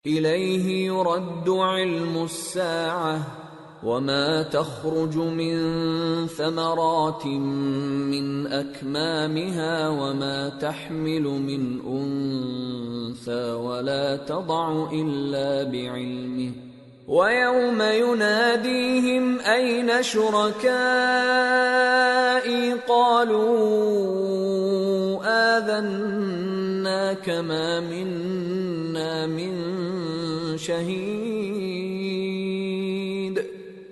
إليه يرد علم الساعة وما تخرج من ثمرات من أكمامها وما تحمل من أنثى ولا تضع إلا بعلمه ويوم يناديهم أين شركائي قالوا آذناك ما منا من شهيد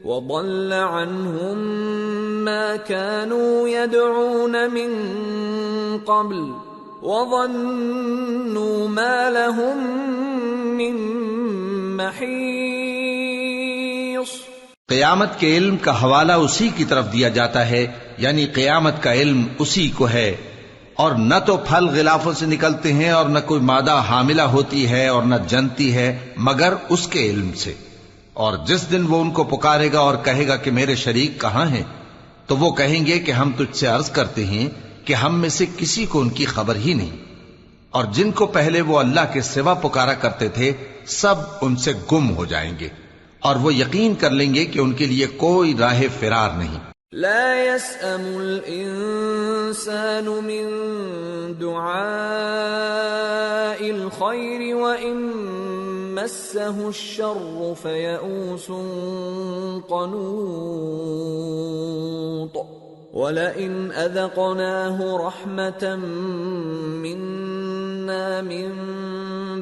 وضل عنهم ما كانوا يدعون من قبل وظنوا ما لهم من محيص۔ قیامت کے علم کا حوالہ اسی کی طرف دیا جاتا ہے، یعنی قیامت کا علم اسی کو ہے، اور نہ تو پھل غلافوں سے نکلتے ہیں اور نہ کوئی مادہ حاملہ ہوتی ہے اور نہ جنتی ہے مگر اس کے علم سے۔ اور جس دن وہ ان کو پکارے گا اور کہے گا کہ میرے شریک کہاں ہیں، تو وہ کہیں گے کہ ہم تجھ سے عرض کرتے ہیں کہ ہم میں سے کسی کو ان کی خبر ہی نہیں، اور جن کو پہلے وہ اللہ کے سوا پکارا کرتے تھے سب ان سے گم ہو جائیں گے، اور وہ یقین کر لیں گے کہ ان کے لیے کوئی راہ فرار نہیں۔ لا يسأم الإنسان من دعاء الخير وإن مسه الشر فيئوس قنوط ولئن أذقناه رحمة منا من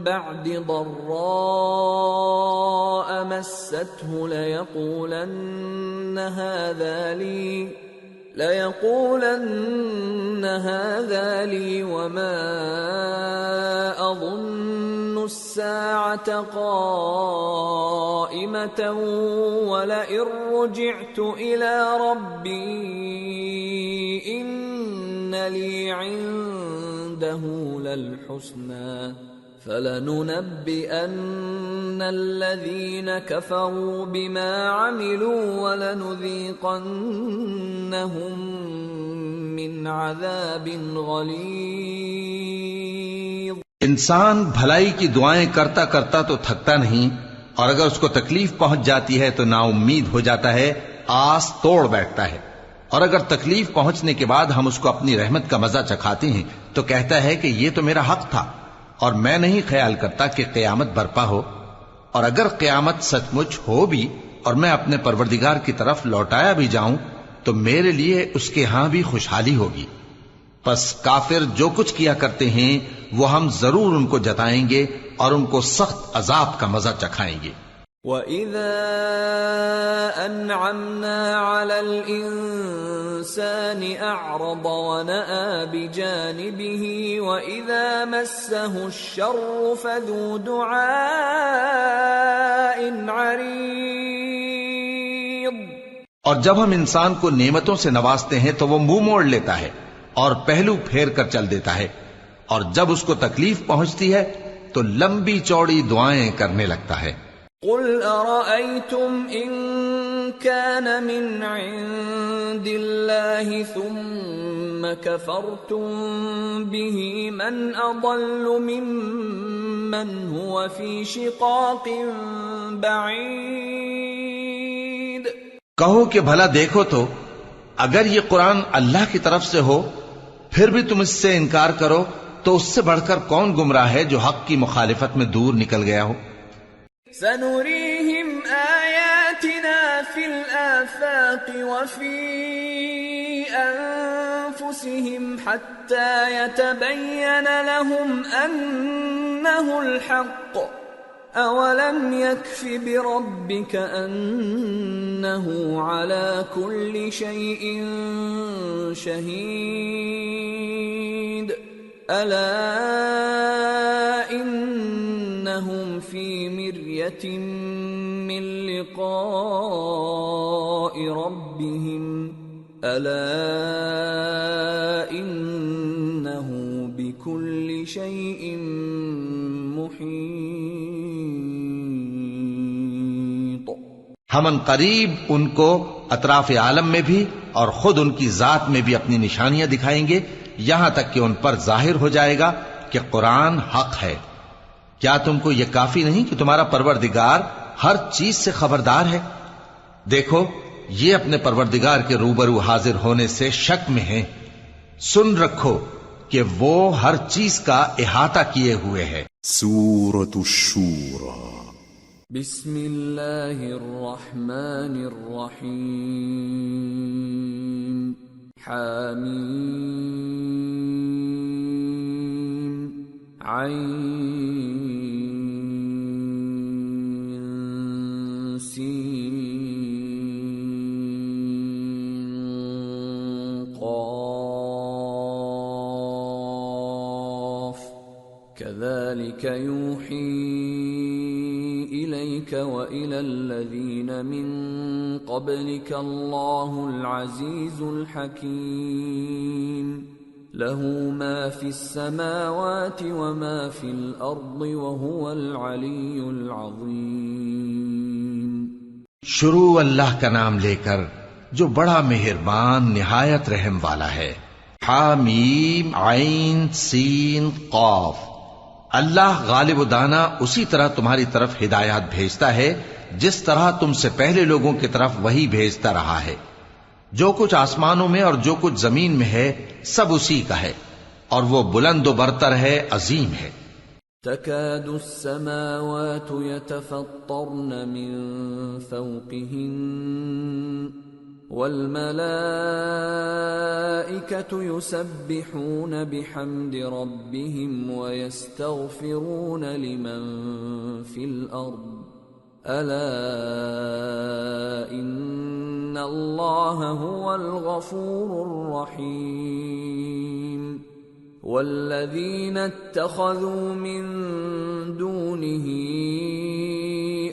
بعد ضراء مسته ليقولن هذا لي وما أظن الساعة قائمة ولئن رجعت إلى ربي إن لي عنده للحسنى فلننبئن الذين كفروا بما عملوا ولنذيقنهم من عذاب غلیظ۔ انسان بھلائی کی دعائیں کرتا کرتا تو تھکتا نہیں، اور اگر اس کو تکلیف پہنچ جاتی ہے تو نا امید ہو جاتا ہے، آس توڑ بیٹھتا ہے، اور اگر تکلیف پہنچنے کے بعد ہم اس کو اپنی رحمت کا مزہ چکھاتے ہیں تو کہتا ہے کہ یہ تو میرا حق تھا اور میں نہیں خیال کرتا کہ قیامت برپا ہو، اور اگر قیامت سچ مچ ہو بھی اور میں اپنے پروردگار کی طرف لوٹایا بھی جاؤں تو میرے لیے اس کے ہاں بھی خوشحالی ہوگی۔ پس کافر جو کچھ کیا کرتے ہیں وہ ہم ضرور ان کو جتائیں گے اور ان کو سخت عذاب کا مزہ چکھائیں گے۔ وَإِذَا أَنْعَمْنَا عَلَى الْإِنسَانِ أَعْرَضَ وَنَأَى بِجَانِبِهِ وَإِذَا مَسَّهُ الشَّرُّ فَذُو دُعَاءٍ عَرِيضٍ۔ اور جب ہم انسان کو نعمتوں سے نوازتے ہیں تو وہ منہ موڑ لیتا ہے اور پہلو پھیر کر چل دیتا ہے، اور جب اس کو تکلیف پہنچتی ہے تو لمبی چوڑی دعائیں کرنے لگتا ہے۔ قل أرأيتم إن كان من عند الله ثم كفرتم به من أضل ممن هو في شقاق بعيد۔ کہو کہ بھلا دیکھو تو اگر یہ قرآن اللہ کی طرف سے ہو پھر بھی تم اس سے انکار کرو تو اس سے بڑھ کر کون گمراہ ہے جو حق کی مخالفت میں دور نکل گیا ہو۔ سنريهم آياتنا في الآفاق وفي أنفسهم حتى يتبين لهم أنه الحق أولم يكف بربك أنه على كل شيء شهيد ألا إنهم في مرية من لقاء ربهم ألا إنه بكل شيء محيط۔ ہم ان قریب ان کو اطراف عالم میں بھی اور خود ان کی ذات میں بھی اپنی نشانیاں دکھائیں گے، یہاں تک کہ ان پر ظاہر ہو جائے گا کہ قرآن حق ہے۔ کیا تم کو یہ کافی نہیں کہ تمہارا پروردگار ہر چیز سے خبردار ہے؟ دیکھو یہ اپنے پروردگار کے روبرو حاضر ہونے سے شک میں ہیں، سن رکھو کہ وہ ہر چیز کا احاطہ کیے ہوئے ہے۔ سورة الشورى بسم اللہ الرحمن الرحیم حامیم عین سین كذلك يوحي إليك وإلى الذين من قبلك الله العزيز الحكيم له ما في السماوات وما في الأرض وهو العلي العظيم۔ شروع اللہ کا نام لے کر جو بڑا مہربان نہایت رحم والا ہے۔ حامیم عین سین قاف۔ اللہ غالب و دانا اسی طرح تمہاری طرف ہدایات بھیجتا ہے جس طرح تم سے پہلے لوگوں کی طرف وہی بھیجتا رہا ہے۔ جو کچھ آسمانوں میں اور جو کچھ زمین میں ہے سب اسی کا ہے، اور وہ بلند و برتر ہے، عظیم ہے۔ تكاد السماوات يتفطرن من فوقهن والملائكة يسبحون بحمد ربهم ويستغفرون لمن في الأرض ألا إن الله هو الغفور الرحيم والذين اتخذوا من دونه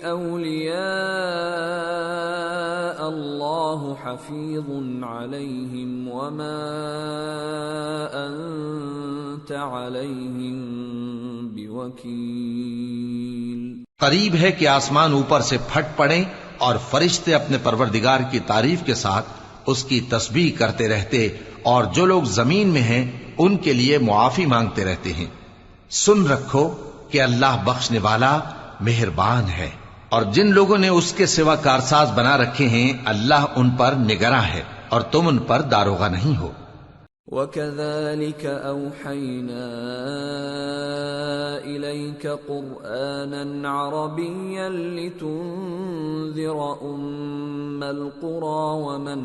أولياء الله حفيظ عليهم وما أنت عليهم بوكيل۔ قریب ہے کہ آسمان اوپر سے پھٹ پڑیں اور فرشتے اپنے پروردگار کی تعریف کے ساتھ اس کی تسبیح کرتے رہتے، اور جو لوگ زمین میں ہیں ان کے لیے معافی مانگتے رہتے ہیں۔ سن رکھو کہ اللہ بخشنے والا مہربان ہے، اور جن لوگوں نے اس کے سوا کارساز بنا رکھے ہیں اللہ ان پر نگراں ہے اور تم ان پر داروغہ نہیں ہو۔ وَكَذَلِكَ أَوْحَيْنَا إِلَيْكَ قُرْآنًا عَرَبِيًّا لِتُنذِرَ أُمَّ الْقُرَى وَمَنْ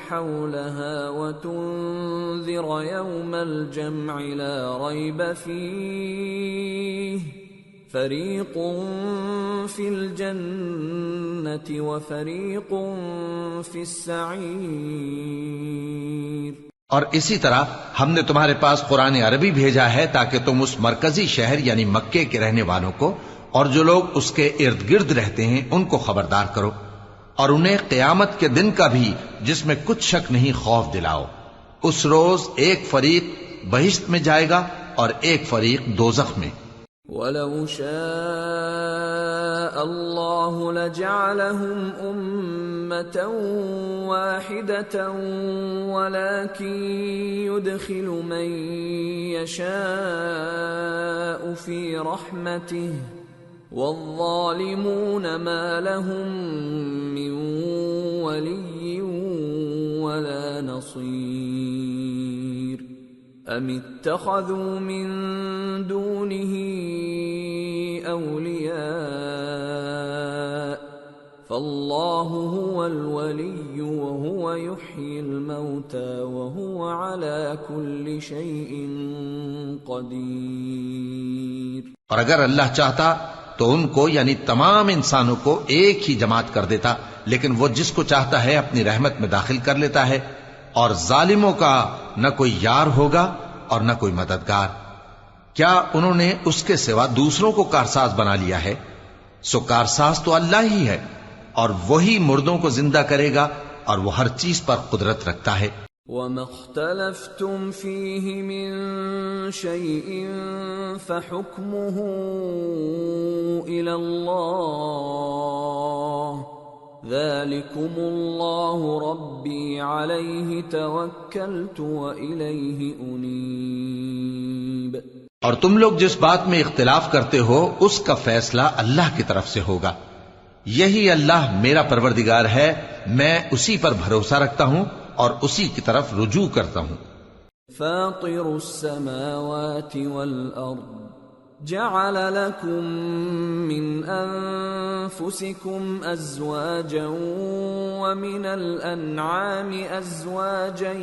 حَوْلَهَا وَتُنذِرَ يَوْمَ الْجَمْعِ لَا رَيْبَ فِيهِ فَرِيقٌ فِي الْجَنَّةِ وَفَرِيقٌ فِي السَّعِيرِ۔ اور اسی طرح ہم نے تمہارے پاس قرآن عربی بھیجا ہے تاکہ تم اس مرکزی شہر یعنی مکے کے رہنے والوں کو اور جو لوگ اس کے ارد گرد رہتے ہیں ان کو خبردار کرو، اور انہیں قیامت کے دن کا بھی جس میں کچھ شک نہیں خوف دلاؤ۔ اس روز ایک فریق بہشت میں جائے گا اور ایک فریق دوزخ میں۔ وَلَوْ شَاءَ اللَّهُ لَجَعَلَهُمْ أُمَّةً وَاحِدَةً وَلَكِنْ يُدْخِلُ مَنْ يَشَاءُ فِي رَحْمَتِهِ وَالظَّالِمُونَ مَا لَهُم مِّن وَلِيٍّ وَلَا نَصِيرٍ أَمِ اتَّخَذُوا مِن دُونِهِ أَوْلِيَاءَ فَاللَّهُ هُوَ الْوَلِيُّ وَهُوَ يُحْيِي الْمَوْتَى وَهُوَ عَلَى كُلِّ شَيْءٍ قَدِيرٌ۔ اور اگر اللہ چاہتا تو ان کو یعنی تمام انسانوں کو ایک ہی جماعت کر دیتا، لیکن وہ جس کو چاہتا ہے اپنی رحمت میں داخل کر لیتا ہے، اور ظالموں کا نہ کوئی یار ہوگا اور نہ کوئی مددگار۔ کیا انہوں نے اس کے سوا دوسروں کو کارساز بنا لیا ہے؟ سو کارساز تو اللہ ہی ہے، اور وہی مردوں کو زندہ کرے گا، اور وہ ہر چیز پر قدرت رکھتا ہے۔ وَمَا اخْتَلَفْتُمْ فِيهِ مِنْ شَيْءٍ فَحُكْمُهُ إِلَى اللَّهِ ذلكم الله ربي عليه توكلت وإليه أنيب۔ اور تم لوگ جس بات میں اختلاف کرتے ہو اس کا فیصلہ اللہ کی طرف سے ہوگا۔ یہی اللہ میرا پروردگار ہے، میں اسی پر بھروسہ رکھتا ہوں اور اسی کی طرف رجوع کرتا ہوں۔ فاطر السماوات والأرض جعل لكم من أنفسكم أزواجا ومن الأنعام أزواجا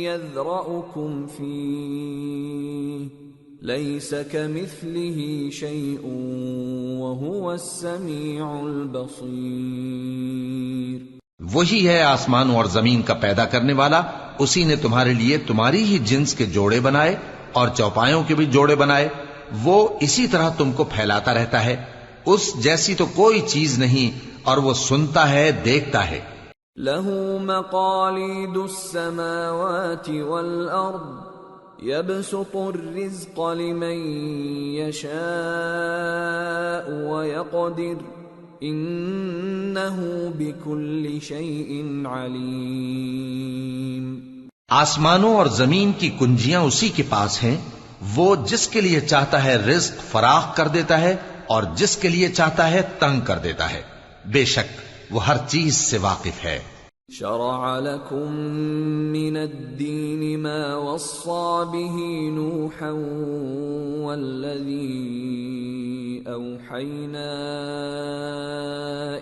يذرأكم فيه ليس كمثله شيء وهو السميع البصير۔ وہی ہے آسمانوں اور زمین کا پیدا کرنے والا، اسی نے تمہارے لیے تمہاری ہی جنس کے جوڑے بنائے اور چوپایوں کے بھی جوڑے بنائے، وہ اسی طرح تم کو پھیلاتا رہتا ہے، اس جیسی تو کوئی چیز نہیں، اور وہ سنتا ہے، دیکھتا ہے۔ له مقاليد السماوات والأرض يبسط الرزق لمن يشاء ويقدر إنه بكل شيء عليم۔ آسمانوں اور زمین کی کنجیاں اسی کے پاس ہیں، وہ جس کے لیے چاہتا ہے رزق فراخ کر دیتا ہے اور جس کے لیے چاہتا ہے تنگ کر دیتا ہے، بے شک وہ ہر چیز سے واقف ہے۔ شرع لكم من الدين ما وصى به نوحا والذي أوحينا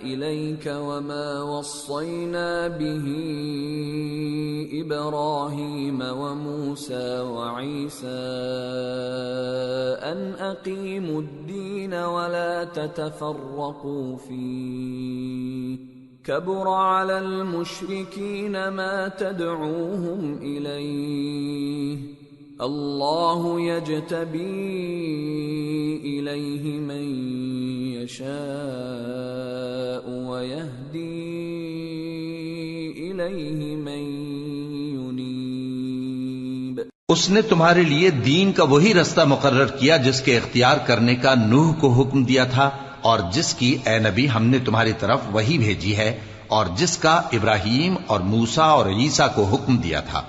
إليك وما وصينا به إبراهيم وموسى وعيسى أن أقيموا الدين ولا تتفرقوا فيه كبر على المشركين ما تدعوهم إليه الله يجتبي إليه من يشاء ويهدي إليه من ينيب۔ اس نے تمہارے لیے دین کا وہی رستہ مقرر کیا جس کے اختیار کرنے کا نوح کو حکم دیا تھا، اور جس کی اے نبی ہم نے تمہاری طرف وہی بھیجی ہے، اور جس کا ابراہیم اور موسیٰ اور عیسیٰ کو حکم دیا تھا،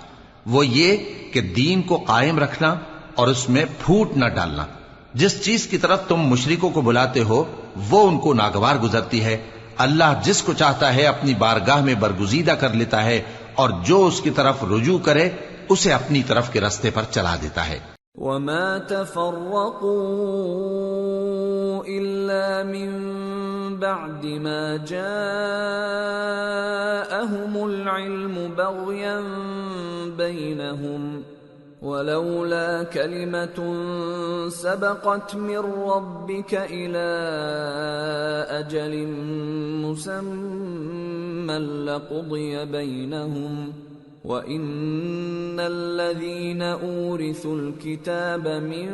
وہ یہ کہ دین کو قائم رکھنا اور اس میں پھوٹ نہ ڈالنا۔ جس چیز کی طرف تم مشرکوں کو بلاتے ہو وہ ان کو ناگوار گزرتی ہے، اللہ جس کو چاہتا ہے اپنی بارگاہ میں برگزیدہ کر لیتا ہے، اور جو اس کی طرف رجوع کرے اسے اپنی طرف کے رستے پر چلا دیتا ہے۔ وما تفرقوا إلا من بعد ما جاءهم العلم بغيا بينهم ولولا كلمة سبقت من ربك إلى أجل مسمى لقضي بينهم وَإِنَّ الَّذِينَ أُورِثُوا الْكِتَابَ مِنْ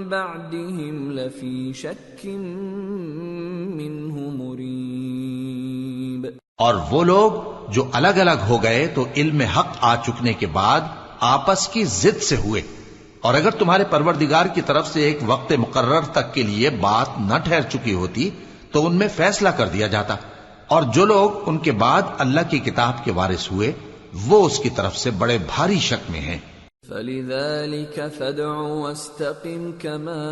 بَعْدِهِمْ لَفِي شَكٍّ مِّنْهُ مُرِيبٍ۔ اور وہ لوگ جو الگ الگ ہو گئے تو علم حق آ چکنے کے بعد آپس کی ضد سے ہوئے، اور اگر تمہارے پروردگار کی طرف سے ایک وقت مقرر تک کے لیے بات نہ ٹھہر چکی ہوتی تو ان میں فیصلہ کر دیا جاتا، اور جو لوگ ان کے بعد اللہ کی کتاب کے وارث ہوئے وہ اس کی طرف سے بڑے بھاری شک میں ہیں۔ فَلِذَلِكَ فَادْعُ وَاسْتَقِمْ كَمَا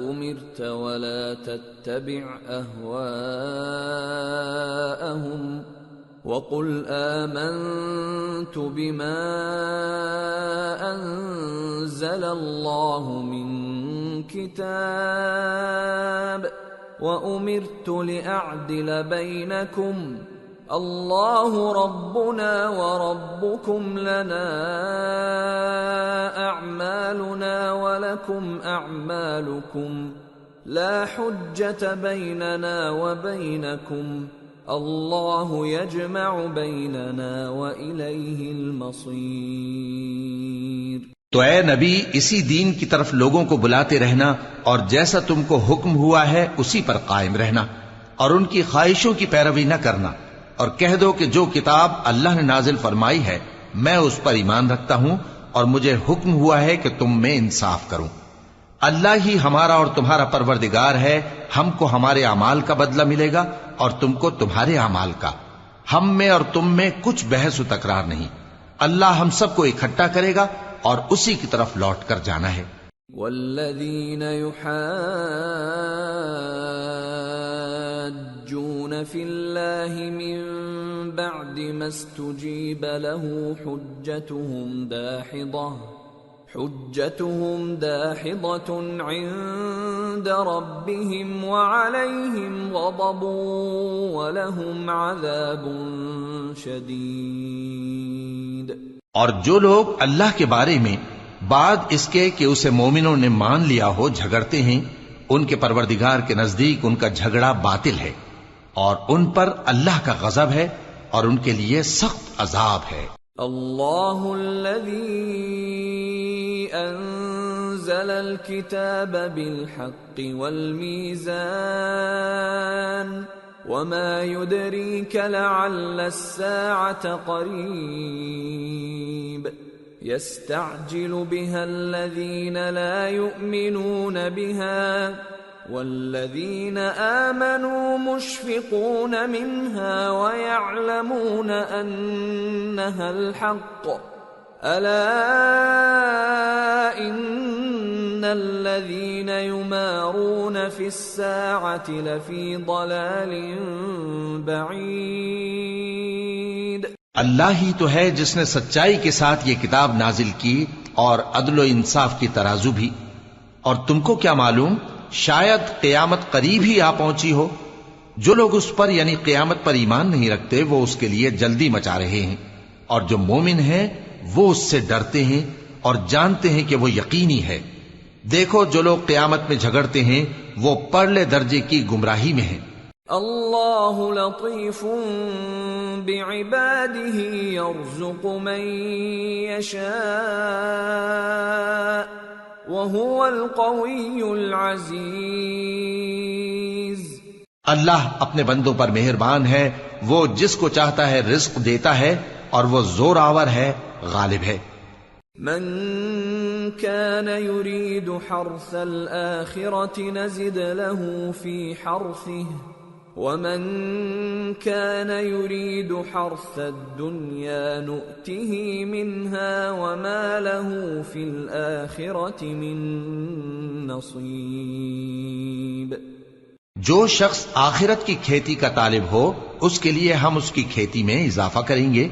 أُمِرْتَ وَلَا تَتَّبِعْ أَهْوَاءَهُمْ وَقُلْ آمَنْتُ بِمَا أَنزَلَ اللَّهُ مِنْ كِتَابٍ وَأُمِرْتُ لِأَعْدِلَ بَيْنَكُمْ اللہ ربنا وربکم لنا اعمالنا ولکم اعمالکم لا حجة بیننا وبینکم اللہ یجمع بیننا والیہ المصیر۔ تو اے نبی اسی دین کی طرف لوگوں کو بلاتے رہنا، اور جیسا تم کو حکم ہوا ہے اسی پر قائم رہنا، اور ان کی خواہشوں کی پیروی نہ کرنا، اور کہہ دو کہ جو کتاب اللہ نے نازل فرمائی ہے میں اس پر ایمان رکھتا ہوں، اور مجھے حکم ہوا ہے کہ تم میں انصاف کروں۔ اللہ ہی ہمارا اور تمہارا پروردگار ہے، ہم کو ہمارے اعمال کا بدلہ ملے گا اور تم کو تمہارے اعمال کا، ہم میں اور تم میں کچھ بحث و تکرار نہیں، اللہ ہم سب کو اکٹھا کرے گا اور اسی کی طرف لوٹ کر جانا ہے۔ والذین یحاجون فی اللہ من بعد ما استجیب له حجتهم داحضة عند ربهم وعليهم غضب ولهم عذاب شدید۔ اور جو لوگ اللہ کے بارے میں بعد اس کے کہ اسے مومنوں نے مان لیا ہو جھگڑتے ہیں، ان کے پروردگار کے نزدیک ان کا جھگڑا باطل ہے اور ان پر اللہ کا غضب ہے اور ان کے لیے سخت عذاب ہے۔ اللہ الذی انزل الكتاب بالحق والمیزان وما يدريك لعل الساعة قريب يستعجل بها الذين لا يؤمنون بها والذين آمنوا مشفقون منها ويعلمون أنها الحق ألا إن الذين يمارون في الساعة لفي ضلال بعيد۔ اللہ ہی تو ہے جس نے سچائی کے ساتھ یہ کتاب نازل کی اور عدل و انصاف کی ترازو بھی، اور تم کو کیا معلوم شاید قیامت قریب ہی آ پہنچی ہو۔ جو لوگ اس پر یعنی قیامت پر ایمان نہیں رکھتے وہ اس کے لیے جلدی مچا رہے ہیں، اور جو مومن ہیں وہ اس سے ڈرتے ہیں اور جانتے ہیں کہ وہ یقینی ہے۔ دیکھو جو لوگ قیامت میں جھگڑتے ہیں وہ پرلے درجے کی گمراہی میں ہیں۔ اللہ لطیف بعباده يرزق من يشاء وهو القوی العزیز۔ اللہ اپنے بندوں پر مہربان ہے، وہ جس کو چاہتا ہے رزق دیتا ہے اور وہ زور آور ہے، غالب ہے۔ من كان يريد حرث الآخرة نزد له في حرثه ومن كان يريد حرث الدنيا نؤته منها وما له في الآخرة من نصيب۔ جو شخص آخرت کی کھیتی کا طالب ہو اس کے لیے ہم اس کی کھیتی میں اضافہ کریں گے،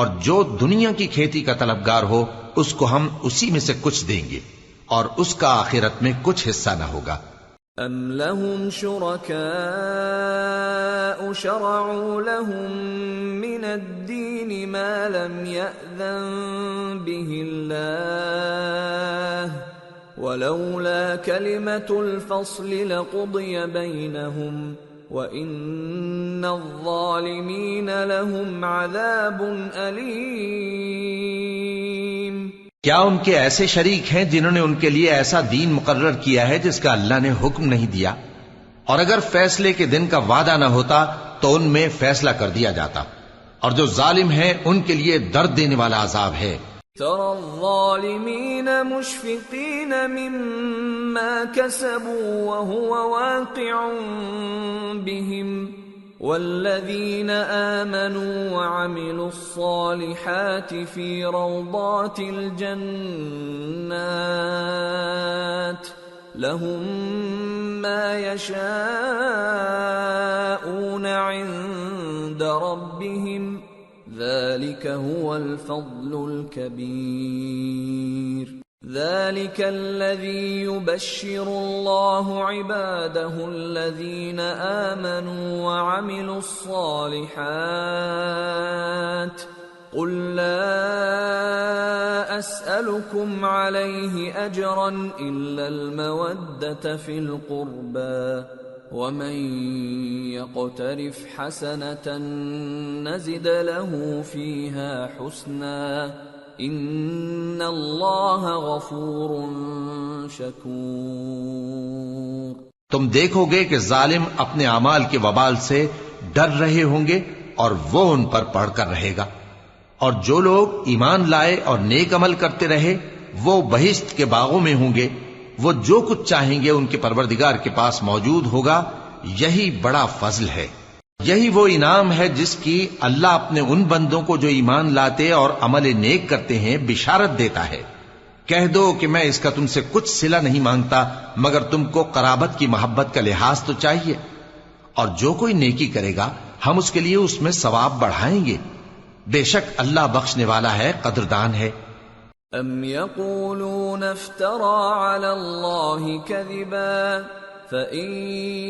اور جو دنیا کی کھیتی کا طلبگار ہو اس کو ہم اسی میں سے کچھ دیں گے اور اس کا آخرت میں کچھ حصہ نہ ہوگا۔ ام لهم شركاء شرعوا لهم من الدين ما لم يأذن به الله ولولا كلمة الفصل لقضي بينهم وَإِنَّ الظَّالِمِينَ لَهُمْ عَذَابٌ أَلِيمٌ۔ کیا ان کے ایسے شریک ہیں جنہوں نے ان کے لیے ایسا دین مقرر کیا ہے جس کا اللہ نے حکم نہیں دیا؟ اور اگر فیصلے کے دن کا وعدہ نہ ہوتا تو ان میں فیصلہ کر دیا جاتا، اور جو ظالم ہیں ان کے لیے درد دینے والا عذاب ہے۔ ترى الظالمين مشفقين مما كسبوا وهو واقع بهم والذين آمنوا وعملوا الصالحات في روضات الجنات لهم ما يشاءون عند ربهم ذلك هو الفضل الكبير۔ ذلك الذي يبشر الله عباده الذين آمنوا وعملوا الصالحات قل لا أسألكم عليه أجرا إلا المودة في القربى ومن يقترف حسنة نزد له فيها حسنا إن الله غفور شكور۔ تم دیکھو گے کہ ظالم اپنے اعمال کے وبال سے ڈر رہے ہوں گے اور وہ ان پر پڑھ کر رہے گا، اور جو لوگ ایمان لائے اور نیک عمل کرتے رہے وہ بہشت کے باغوں میں ہوں گے، وہ جو کچھ چاہیں گے ان کے پروردگار کے پاس موجود ہوگا، یہی بڑا فضل ہے۔ یہی وہ انعام ہے جس کی اللہ اپنے ان بندوں کو جو ایمان لاتے اور عمل نیک کرتے ہیں بشارت دیتا ہے۔ کہہ دو کہ میں اس کا تم سے کچھ صلہ نہیں مانگتا مگر تم کو قرابت کی محبت کا لحاظ تو چاہیے، اور جو کوئی نیکی کرے گا ہم اس کے لیے اس میں ثواب بڑھائیں گے، بے شک اللہ بخشنے والا ہے، قدردان ہے۔ ام یقولون افترى على الله كذبا فإن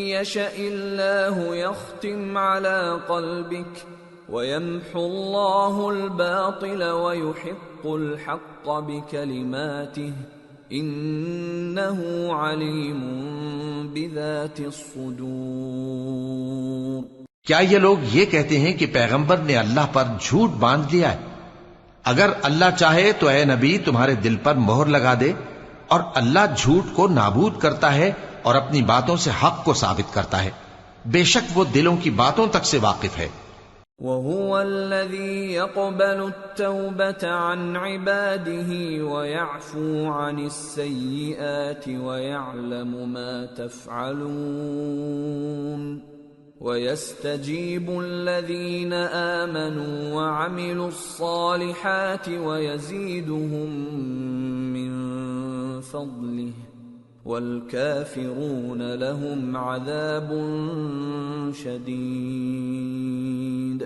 يشأ الله يختم على قلبك ويمحو الله الباطل ويحق الحق بكلماته إنه عليم بذات الصدور۔ کیا یہ لوگ یہ کہتے ہیں کہ پیغمبر نے اللہ پر جھوٹ باندھ لیا ہے؟ اگر اللہ چاہے تو اے نبی تمہارے دل پر مہر لگا دے، اور اللہ جھوٹ کو نابود کرتا ہے اور اپنی باتوں سے حق کو ثابت کرتا ہے، بے شک وہ دلوں کی باتوں تک سے واقف ہے۔ وَهُوَ الَّذِي يَقْبَلُ التَّوْبَةَ عَنْ عِبَادِهِ وَيَعْفُو عَنِ السَّيِّئَاتِ وَيَعْلَمُ مَا تَفْعَلُونَ وَيَسْتَجِيبُ الَّذِينَ آمَنُوا وَعَمِلُوا الصَّالِحَاتِ وَيَزِيدُهُم مِّن فَضْلِهِ وَالْكَافِرُونَ لَهُمْ عَذَابٌ شَدِيدٌ۔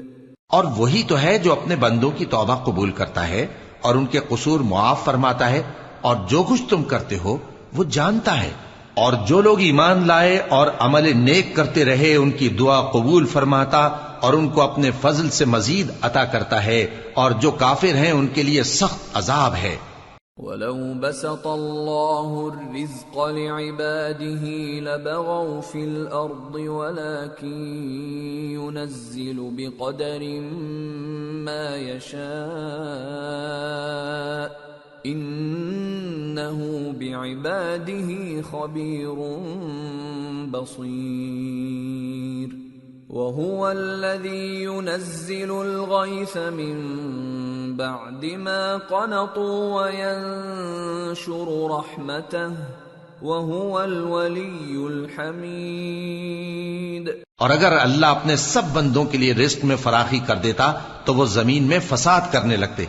اور وہی تو ہے جو اپنے بندوں کی توبہ قبول کرتا ہے اور ان کے قصور معاف فرماتا ہے، اور جو کچھ تم کرتے ہو وہ جانتا ہے، اور جو لوگ ایمان لائے اور عمل نیک کرتے رہے ان کی دعا قبول فرماتا اور ان کو اپنے فضل سے مزید عطا کرتا ہے، اور جو کافر ہیں ان کے لیے سخت عذاب ہے۔ وَلَوْ بَسَطَ اللَّهُ الرِّزْقَ لِعِبَادِهِ لَبَغَوْا فِي الْأَرْضِ وَلَكِنْ يُنَزِّلُ بِقَدَرٍ مَا يَشَاءُ إِنَّهُ بِعِبَادِهِ خَبِيرٌ بَصِيرٌ۔ وَهُوَ الَّذِي يُنَزِّلُ الْغَيْثَ مِن بَعْدِ مَا قَنَطُوا وَيَنشُرُ رَحْمَتَهُ وَهُوَ الْوَلِيُّ الْحَمِيدُ۔ اور اگر اللہ اپنے سب بندوں کے لیے رزق میں فراخی کر دیتا تو وہ زمین میں فساد کرنے لگتے،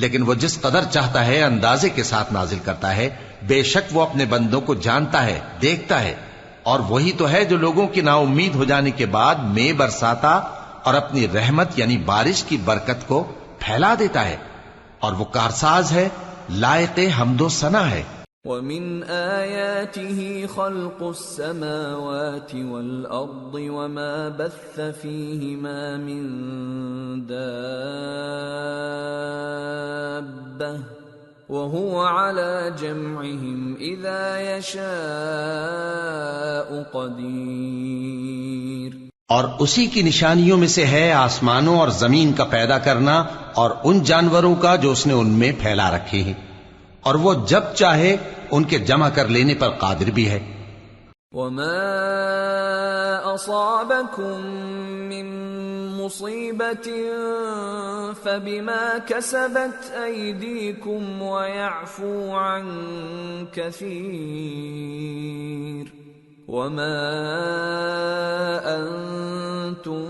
لیکن وہ جس قدر چاہتا ہے اندازے کے ساتھ نازل کرتا ہے، بے شک وہ اپنے بندوں کو جانتا ہے، دیکھتا ہے۔ اور وہی تو ہے جو لوگوں کی نا امید ہو جانے کے بعد مے برساتا اور اپنی رحمت یعنی بارش کی برکت کو پھیلا دیتا ہے، اور وہ کارساز ہے، لائق حمد و ثنا ہے۔ وَمِنْ آيَاتِهِ خَلْقُ السَّمَاوَاتِ وَالْأَرْضِ وَمَا بَثَّ فِيهِمَا مِن دَابَّةٍ وَهُوَ عَلَى جَمْعِهِمْ إِذَا يَشَاءُ قَدِيرٌ۔ اور اسی کی نشانیوں میں سے ہے آسمانوں اور زمین کا پیدا کرنا اور ان جانوروں کا جو اس نے ان میں پھیلا رکھے ہیں، اور وہ جب چاہے ان کے جمع کر لینے پر قادر بھی ہے۔ وَمَا أَصَابَكُم مِّن مُّصِيبَةٍ فَبِمَا كَسَبَتْ أَيْدِيكُمْ وَيَعْفُو عَن كَثِيرٍ وَمَا أَنتُم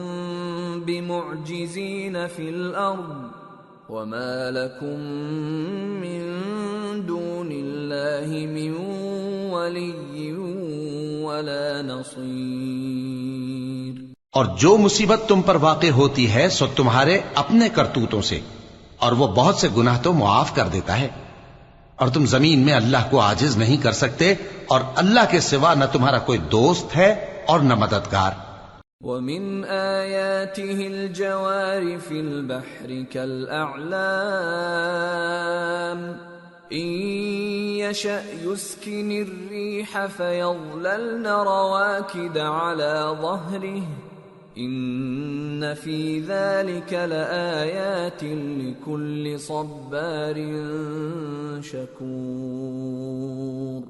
بِمُعْجِزِينَ فِي الْأَرْضِ وَمَا لَكُم مِّن دُونِ اللَّهِ مِن وَلِيٍّ وَلَا نَصِيرٍ۔ اور جو مصیبت تم پر واقع ہوتی ہے سو تمہارے اپنے کرتوتوں سے، اور وہ بہت سے گناہ تو معاف کر دیتا ہے، اور تم زمین میں اللہ کو عاجز نہیں کر سکتے، اور اللہ کے سوا نہ تمہارا کوئی دوست ہے اور نہ مددگار۔ وَمِنْ آيَاتِهِ الْجَوَارِ فِي الْبَحْرِ كَالْأَعْلَامِ إِنْ يَشَأْ يُسْكِنِ الرِّيحَ فَيَظْلَلْنَ رَوَاكِدَ عَلَى ظَهْرِهِ إِنَّ فِي ذَلِكَ لَآيَاتٍ لِكُلِّ صَبَّارٍ شَكُورٍ۔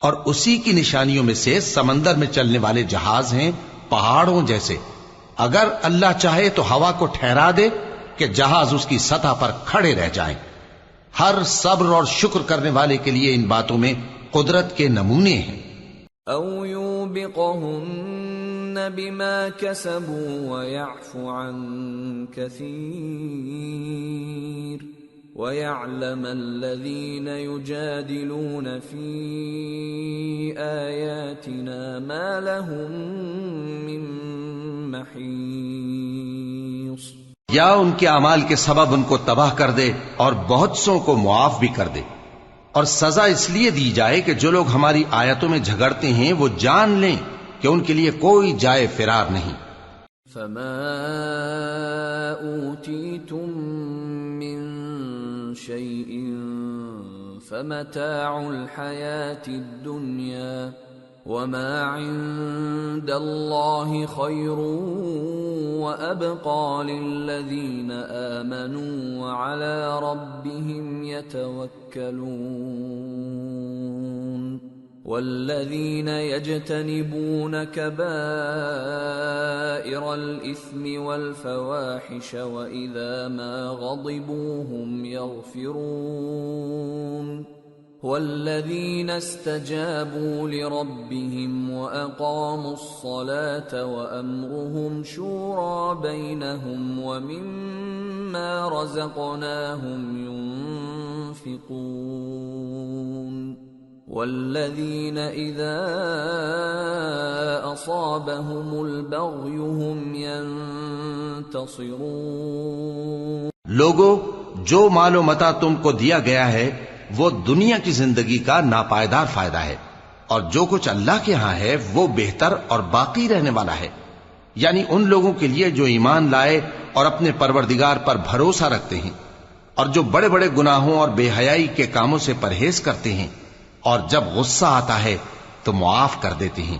اور اسی کی نشانیوں میں سے سمندر میں چلنے والے جہاز ہیں پہاڑوں جیسے، اگر اللہ چاہے تو ہوا کو ٹھہرا دے کہ جہاز اس کی سطح پر کھڑے رہ جائیں۔ ہر صبر اور شکر کرنے والے کے لیے ان باتوں میں قدرت کے نمونے ہیں. او یوبقہن بما کسبوا ویعفو عن کثیر وَيَعْلَمَ الَّذِينَ يُجَادِلُونَ فِي آيَاتِنَا مَا لَهُم مِّن مَّحِيصٍ. یا ان کے اعمال کے سبب ان کو تباہ کر دے اور بہت سوں کو معاف بھی کر دے. اور سزا اس لیے دی جائے کہ جو لوگ ہماری آیتوں میں جھگڑتے ہیں وہ جان لیں کہ ان کے لیے کوئی جائے فرار نہیں. فَمَا أُوتِيتُم مِّن شيء فمتاع الحياة الدنيا وما عند الله خير وأبقى للذين آمنوا وعلى ربهم يتوكلون. والذين يجتنبون كبائر الإثم والفواحش وإذا ما غضبوا هم يغفرون. والذين استجابوا لربهم وأقاموا الصلاة وأمرهم شورى بينهم ومما رزقناهم ينفقون. والذين إذا أصابهم البغي هم ينتصرون. لوگو، جو مال و متاع تم کو دیا گیا ہے وہ دنیا کی زندگی کا ناپائیدار فائدہ ہے، اور جو کچھ اللہ کے ہاں ہے وہ بہتر اور باقی رہنے والا ہے. یعنی ان لوگوں کے لیے جو ایمان لائے اور اپنے پروردگار پر بھروسہ رکھتے ہیں، اور جو بڑے بڑے گناہوں اور بے حیائی کے کاموں سے پرہیز کرتے ہیں، اور جب غصہ آتا ہے تو معاف کر دیتے ہیں،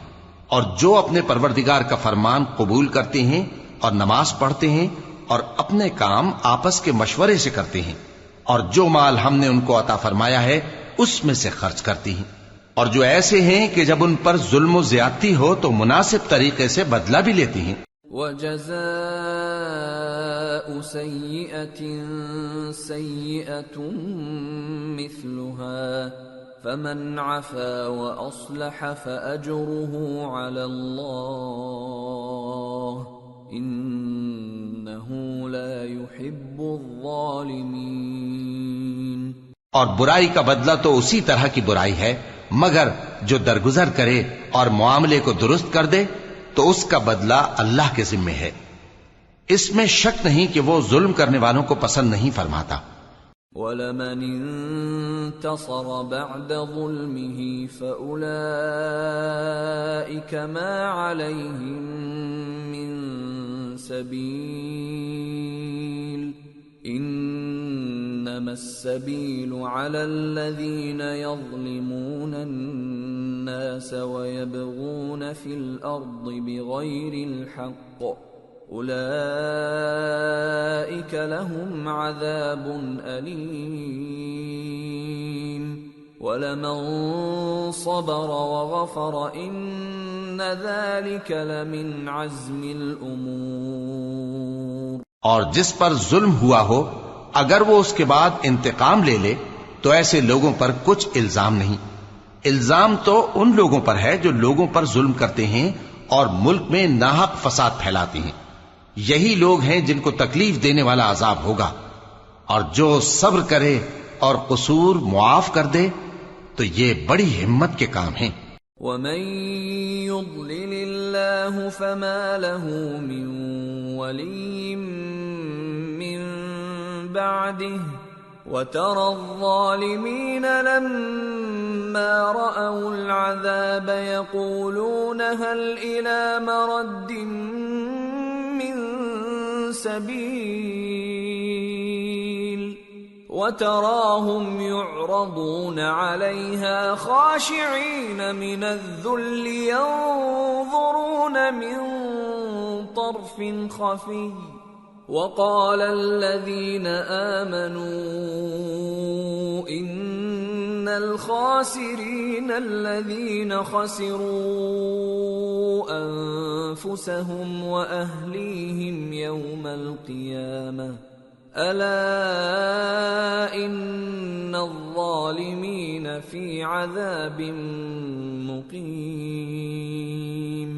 اور جو اپنے پروردگار کا فرمان قبول کرتے ہیں اور نماز پڑھتے ہیں اور اپنے کام آپس کے مشورے سے کرتے ہیں، اور جو مال ہم نے ان کو عطا فرمایا ہے اس میں سے خرچ کرتی ہیں، اور جو ایسے ہیں کہ جب ان پر ظلم و زیادتی ہو تو مناسب طریقے سے بدلہ بھی لیتی ہیں. وَجَزَاءُ سَيِّئَةٍ سَيِّئَةٌ مِثْلُهَا فَمَنْ عَفَا وَأَصْلَحَ فَأَجْرُهُ عَلَى اللَّهِ إِنَّهُ لَا يُحِبُّ الظَّالِمِينَ. اور برائی کا بدلہ تو اسی طرح کی برائی ہے، مگر جو درگزر کرے اور معاملے کو درست کر دے تو اس کا بدلہ اللہ کے ذمے ہے. اس میں شک نہیں کہ وہ ظلم کرنے والوں کو پسند نہیں فرماتا. وَلَمَنِ انتصر بعد ظلمه فأولئك ما عليهم من سبيل إنما السبيل على الذين يظلمون الناس ويبغون في الأرض بغير الحق أولئك لهم عذاب أليم وَلَمَن صَبَرَ وَغَفَرَ إِنَّ ذَلِكَ لَمِنْ عَزْمِ الْأُمُورِ. اور جس پر ظلم ہوا ہو اگر وہ اس کے بعد انتقام لے لے تو ایسے لوگوں پر کچھ الزام نہیں. الزام تو ان لوگوں پر ہے جو لوگوں پر ظلم کرتے ہیں اور ملک میں ناحق فساد پھیلاتے ہیں. یہی لوگ ہیں جن کو تکلیف دینے والا عذاب ہوگا. اور جو صبر کرے اور قصور معاف کر دے تو یہ بڑی ہمت کے کام ہیں. وَمَن يُضْلِلِ اللَّهُ فَمَا لَهُ مِن وَلِيٍّ مِّن بَعْدِهِ وَتَرَى الظَّالِمِينَ لَمَّا رَأَوُا الْعَذَابَ يَقُولُونَ هَلْ إِلَى مَرَدٍّ مِّن سَبِيلٍ وَتَرَاهُمْ يُعْرَضُونَ عَلَيْهَا خَاشِعِينَ مِنَ الذُّلِّ يَنظُرُونَ مِن طَرْفٍ خَفِيٍّ وَقَالَ الَّذِينَ آمَنُوا إِنَّ الْخَاسِرِينَ الَّذِينَ خَسِرُوا أَنفُسَهُمْ وَأَهْلِيهِمْ يَوْمَ الْقِيَامَةِ ألا إن الظالمين في عذاب مقيم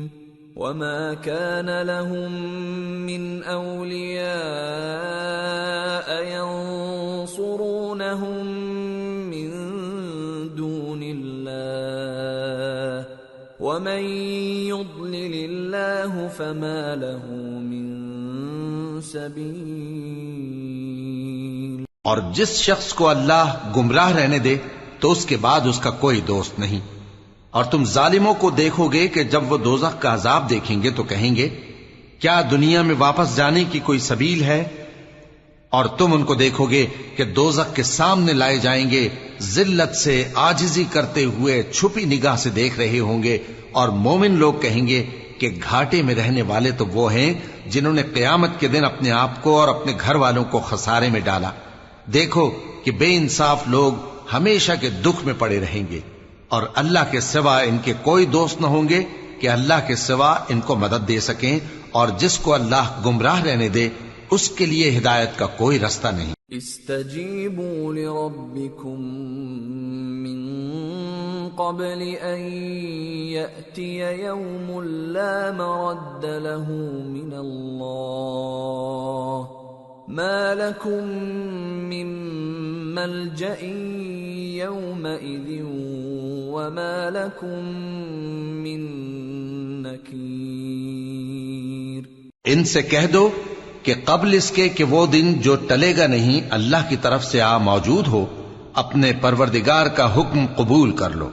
وما كان لهم من أولياء ينصرونهم من دون الله ومن يضلل الله فما له من سبيل. اور جس شخص کو اللہ گمراہ رہنے دے تو اس کے بعد اس کا کوئی دوست نہیں. اور تم ظالموں کو دیکھو گے کہ جب وہ دوزخ کا عذاب دیکھیں گے تو کہیں گے کیا دنیا میں واپس جانے کی کوئی سبیل ہے؟ اور تم ان کو دیکھو گے کہ دوزخ کے سامنے لائے جائیں گے، ذلت سے عاجزی کرتے ہوئے چھپی نگاہ سے دیکھ رہے ہوں گے، اور مومن لوگ کہیں گے کہ گھاٹے میں رہنے والے تو وہ ہیں جنہوں نے قیامت کے دن اپنے آپ کو اور اپنے گھر والوں کو خسارے میں ڈالا. دیکھو کہ بے انصاف لوگ ہمیشہ کے دکھ میں پڑے رہیں گے، اور اللہ کے سوا ان کے کوئی دوست نہ ہوں گے کہ اللہ کے سوا ان کو مدد دے سکیں، اور جس کو اللہ گمراہ رہنے دے اس کے لیے ہدایت کا کوئی رستہ نہیں. استجیبوا لربکم من قبل ان یأتی یوم لا مرد له من اللہ ما لکم من ملجأ یومئذ وما لکم من نکیر. ان سے کہہ دو کہ قبل اس کے کہ وہ دن جو ٹلے گا نہیں اللہ کی طرف سے موجود ہو، اپنے پروردگار کا حکم قبول کر لو.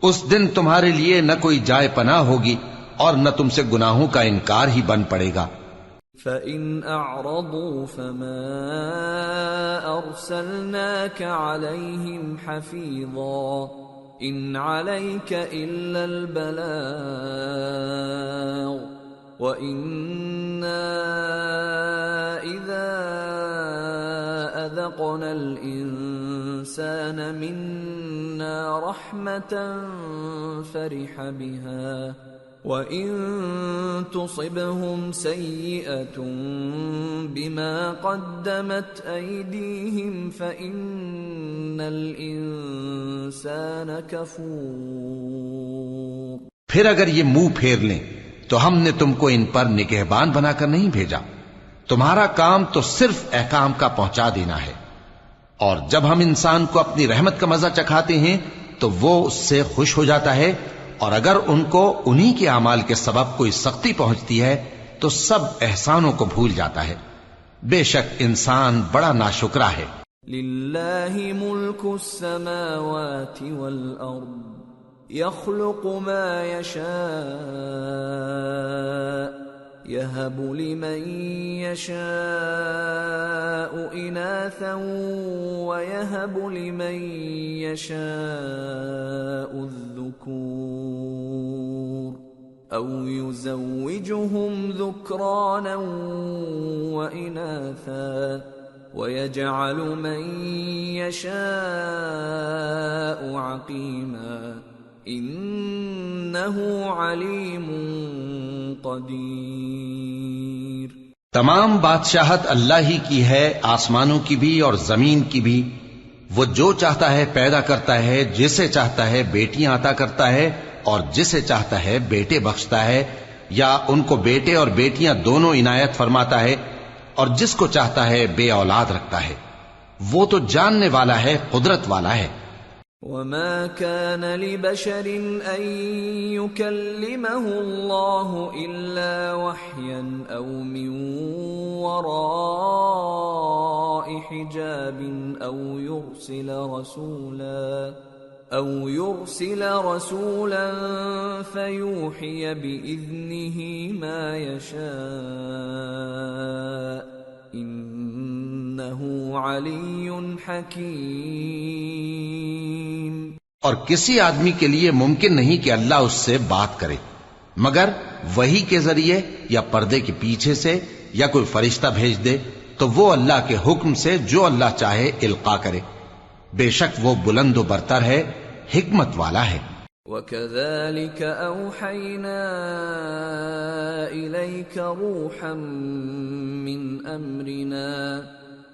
اس دن تمہارے لیے نہ کوئی جائے پناہ ہوگی اور نہ تم سے گناہوں کا انکار ہی بن پڑے گا. فَإِنْ أَعْرَضُوا فَمَا أَرْسَلْنَاكَ عَلَيْهِمْ حَفِيظًا إِنْ عَلَيْكَ إِلَّا الْبَلَاغُ وَإِنَّا إِذَا أَذَقْنَا الْإِنسَانَ مِنَّا رَحْمَةً فَرِحَ بِهَا وَإِن تُصِبْهُمْ سَيِّئَةٌ بِمَا قَدَّمَتْ أَيْدِيهِمْ فَإِنَّ الْإِنسَانَ كَفُورٌ. پھر اگر یہ منہ پھیر لیں تو ہم نے تم کو ان پر نگہبان بنا کر نہیں بھیجا. تمہارا کام تو صرف احکام کا پہنچا دینا ہے، اور جب ہم انسان کو اپنی رحمت کا مزہ چکھاتے ہیں تو وہ اس سے خوش ہو جاتا ہے، اور اگر ان کو انہی کے اعمال کے سبب کوئی سختی پہنچتی ہے تو سب احسانوں کو بھول جاتا ہے. بے شک انسان بڑا ناشکرا ہے. للہ ملک السماوات والارض يخلق ما يشاء يهب لمن يشاء إناثا ويهب لمن يشاء الذكور أو يزوجهم ذكرانا وإناثا ويجعل من يشاء عقيما انہ علیم قدیر. تمام بادشاہت اللہ ہی کی ہے، آسمانوں کی بھی اور زمین کی بھی. وہ جو چاہتا ہے پیدا کرتا ہے، جسے چاہتا ہے بیٹیاں عطا کرتا ہے اور جسے چاہتا ہے بیٹے بخشتا ہے، یا ان کو بیٹے اور بیٹیاں دونوں عنایت فرماتا ہے، اور جس کو چاہتا ہے بے اولاد رکھتا ہے. وہ تو جاننے والا ہے، قدرت والا ہے. وما كان لبشر أن يكلمه الله إلا وحيا أو من وراء حجاب أو يرسل رسولا فيوحي بإذنه ما يشاء إنه علي حكيم. اور کسی آدمی کے لیے ممکن نہیں کہ اللہ اس سے بات کرے مگر وحی کے ذریعے یا پردے کے پیچھے سے یا کوئی فرشتہ بھیج دے تو وہ اللہ کے حکم سے جو اللہ چاہے القا کرے. بے شک وہ بلند و برتر ہے، حکمت والا ہے. وَكَذَلِكَ أَوْحَيْنَا إِلَيْكَ رُوحًا مِّنْ أَمْرِنَا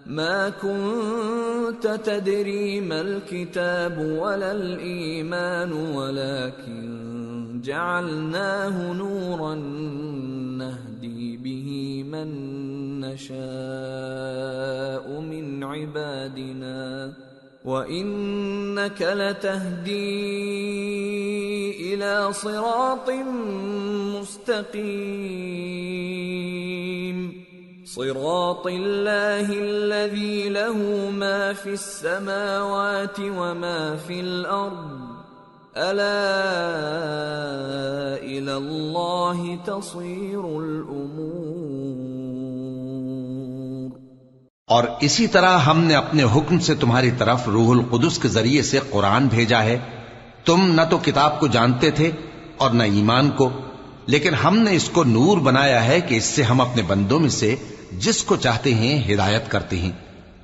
ما كنت تدري ما الكتاب ولا الإيمان ولكن جعلناه نورا نهدي به من نشاء من عبادنا وإنك لتهدي إلى صراط مستقيم صراط الله الذي له ما في السماوات وما في الأرض ألا إلى الله تصير الأمور. اور اسی طرح ہم نے اپنے حکم سے تمہاری طرف روح القدس کے ذریعے سے قرآن بھیجا ہے. تم نہ تو کتاب کو جانتے تھے اور نہ ایمان کو، لیکن ہم نے اس کو نور بنایا ہے کہ اس سے ہم اپنے بندوں میں سے جس کو چاہتے ہیں ہدایت کرتے ہیں.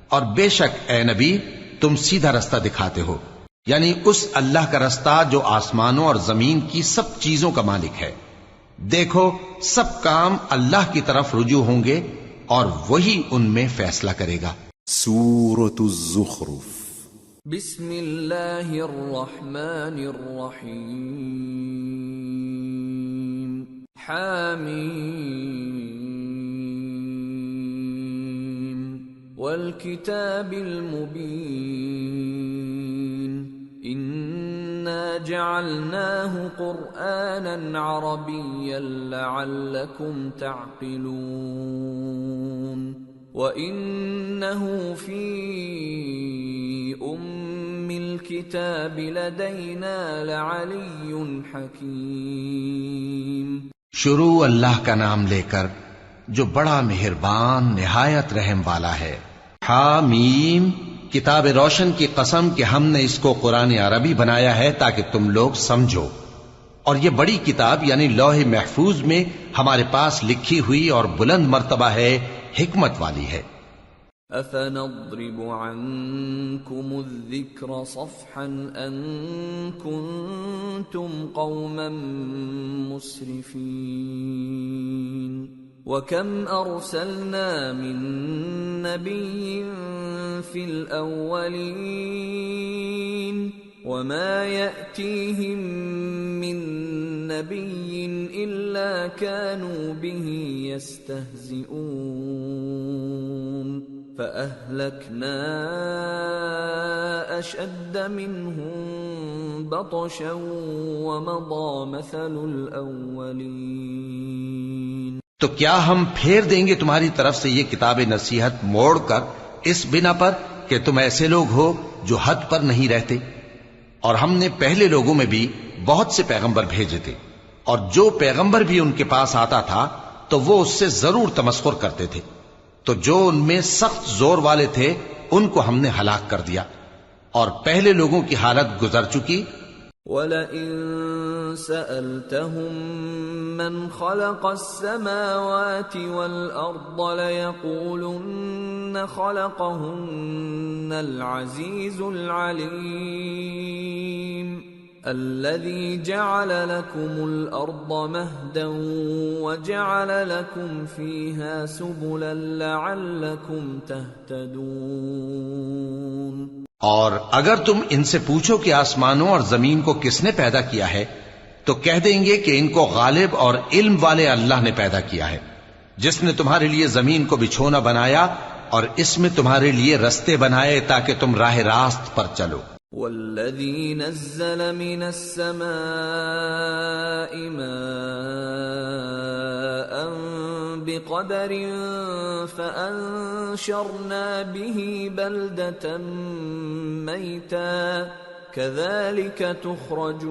اور بے شک اے نبی تم سیدھا رستہ دکھاتے ہو، یعنی اس اللہ کا رستہ جو آسمانوں اور زمین کی سب چیزوں کا مالک ہے. دیکھو سب کام اللہ کی طرف رجوع ہوں گے اور وہی ان میں فیصلہ کرے گا. سورة الزخرف. بسم اللہ الرحمن الرحیم. حامیم والکتاب المبین انا جعلناه قرآنا عربیا لعلکم تعقلون وَإِنَّهُ فِي أُمِّ الْكِتَابِ لَدَيْنَا لَعَلِيٌّ حَكِيمٌ. شروع اللہ کا نام لے کر جو بڑا مہربان نہایت رحم والا ہے. حامیم کتاب روشن کی قسم کہ ہم نے اس کو قرآن عربی بنایا ہے تاکہ تم لوگ سمجھو. اور یہ بڑی کتاب یعنی لوح محفوظ میں ہمارے پاس لکھی ہوئی اور بلند مرتبہ ہے، حکمت والی ہے. أَفَنَضْرِبُ عَنْكُمُ الذِّكْرَ صَفْحًا أَن كُنْتُمْ قَوْمًا مُسْرِفِينَ. وَكَمْ أَرْسَلْنَا مِن نَّبِيٍّ فِي الْأَوَّلِينَ وَمَا يَأْتِيهِم مِّن نَّبِيٍّ إِلَّا كَانُوا بِهِ يَسْتَهْزِئُونَ فَأَهْلَكْنَا أَشَدَّ مِنْهُم بَطْشًا وَمَضَىٰ مَثَلُ الْأَوَّلِينَ. تو کیا ہم پھیر دیں گے تمہاری طرف سے یہ کتاب نصیحت موڑ کر اس بنا پر کہ تم ایسے لوگ ہو جو حد پر نہیں رہتے؟ اور ہم نے پہلے لوگوں میں بھی بہت سے پیغمبر بھیجے تھے، اور جو پیغمبر بھی ان کے پاس آتا تھا تو وہ اس سے ضرور تمسخر کرتے تھے. تو جو ان میں سخت زور والے تھے ان کو ہم نے ہلاک کر دیا، اور پہلے لوگوں کی حالت گزر چکی. وَلَئِن سَأَلْتَهُم مَّنْ خَلَقَ السَّمَاوَاتِ وَالْأَرْضَ لَيَقُولُنَّ خَلَقَهُنَّ الْعَزِيزُ الْعَلِيمُ الَّذِي جَعَلَ لَكُمُ الْأَرْضَ مَهْدًا وَجَعَلَ لَكُمْ فِيهَا سُبُلًا لَعَلَّكُمْ تَهْتَدُونَ. اور اگر تم ان سے پوچھو کہ آسمانوں اور زمین کو کس نے پیدا کیا ہے تو کہہ دیں گے کہ ان کو غالب اور علم والے اللہ نے پیدا کیا ہے، جس نے تمہارے لیے زمین کو بچھونا بنایا اور اس میں تمہارے لیے رستے بنائے تاکہ تم راہ راست پر چلو. والذی نزل من السماء ماء بقدر فأنشرنا به بلدة میتا كذلك تخرجون.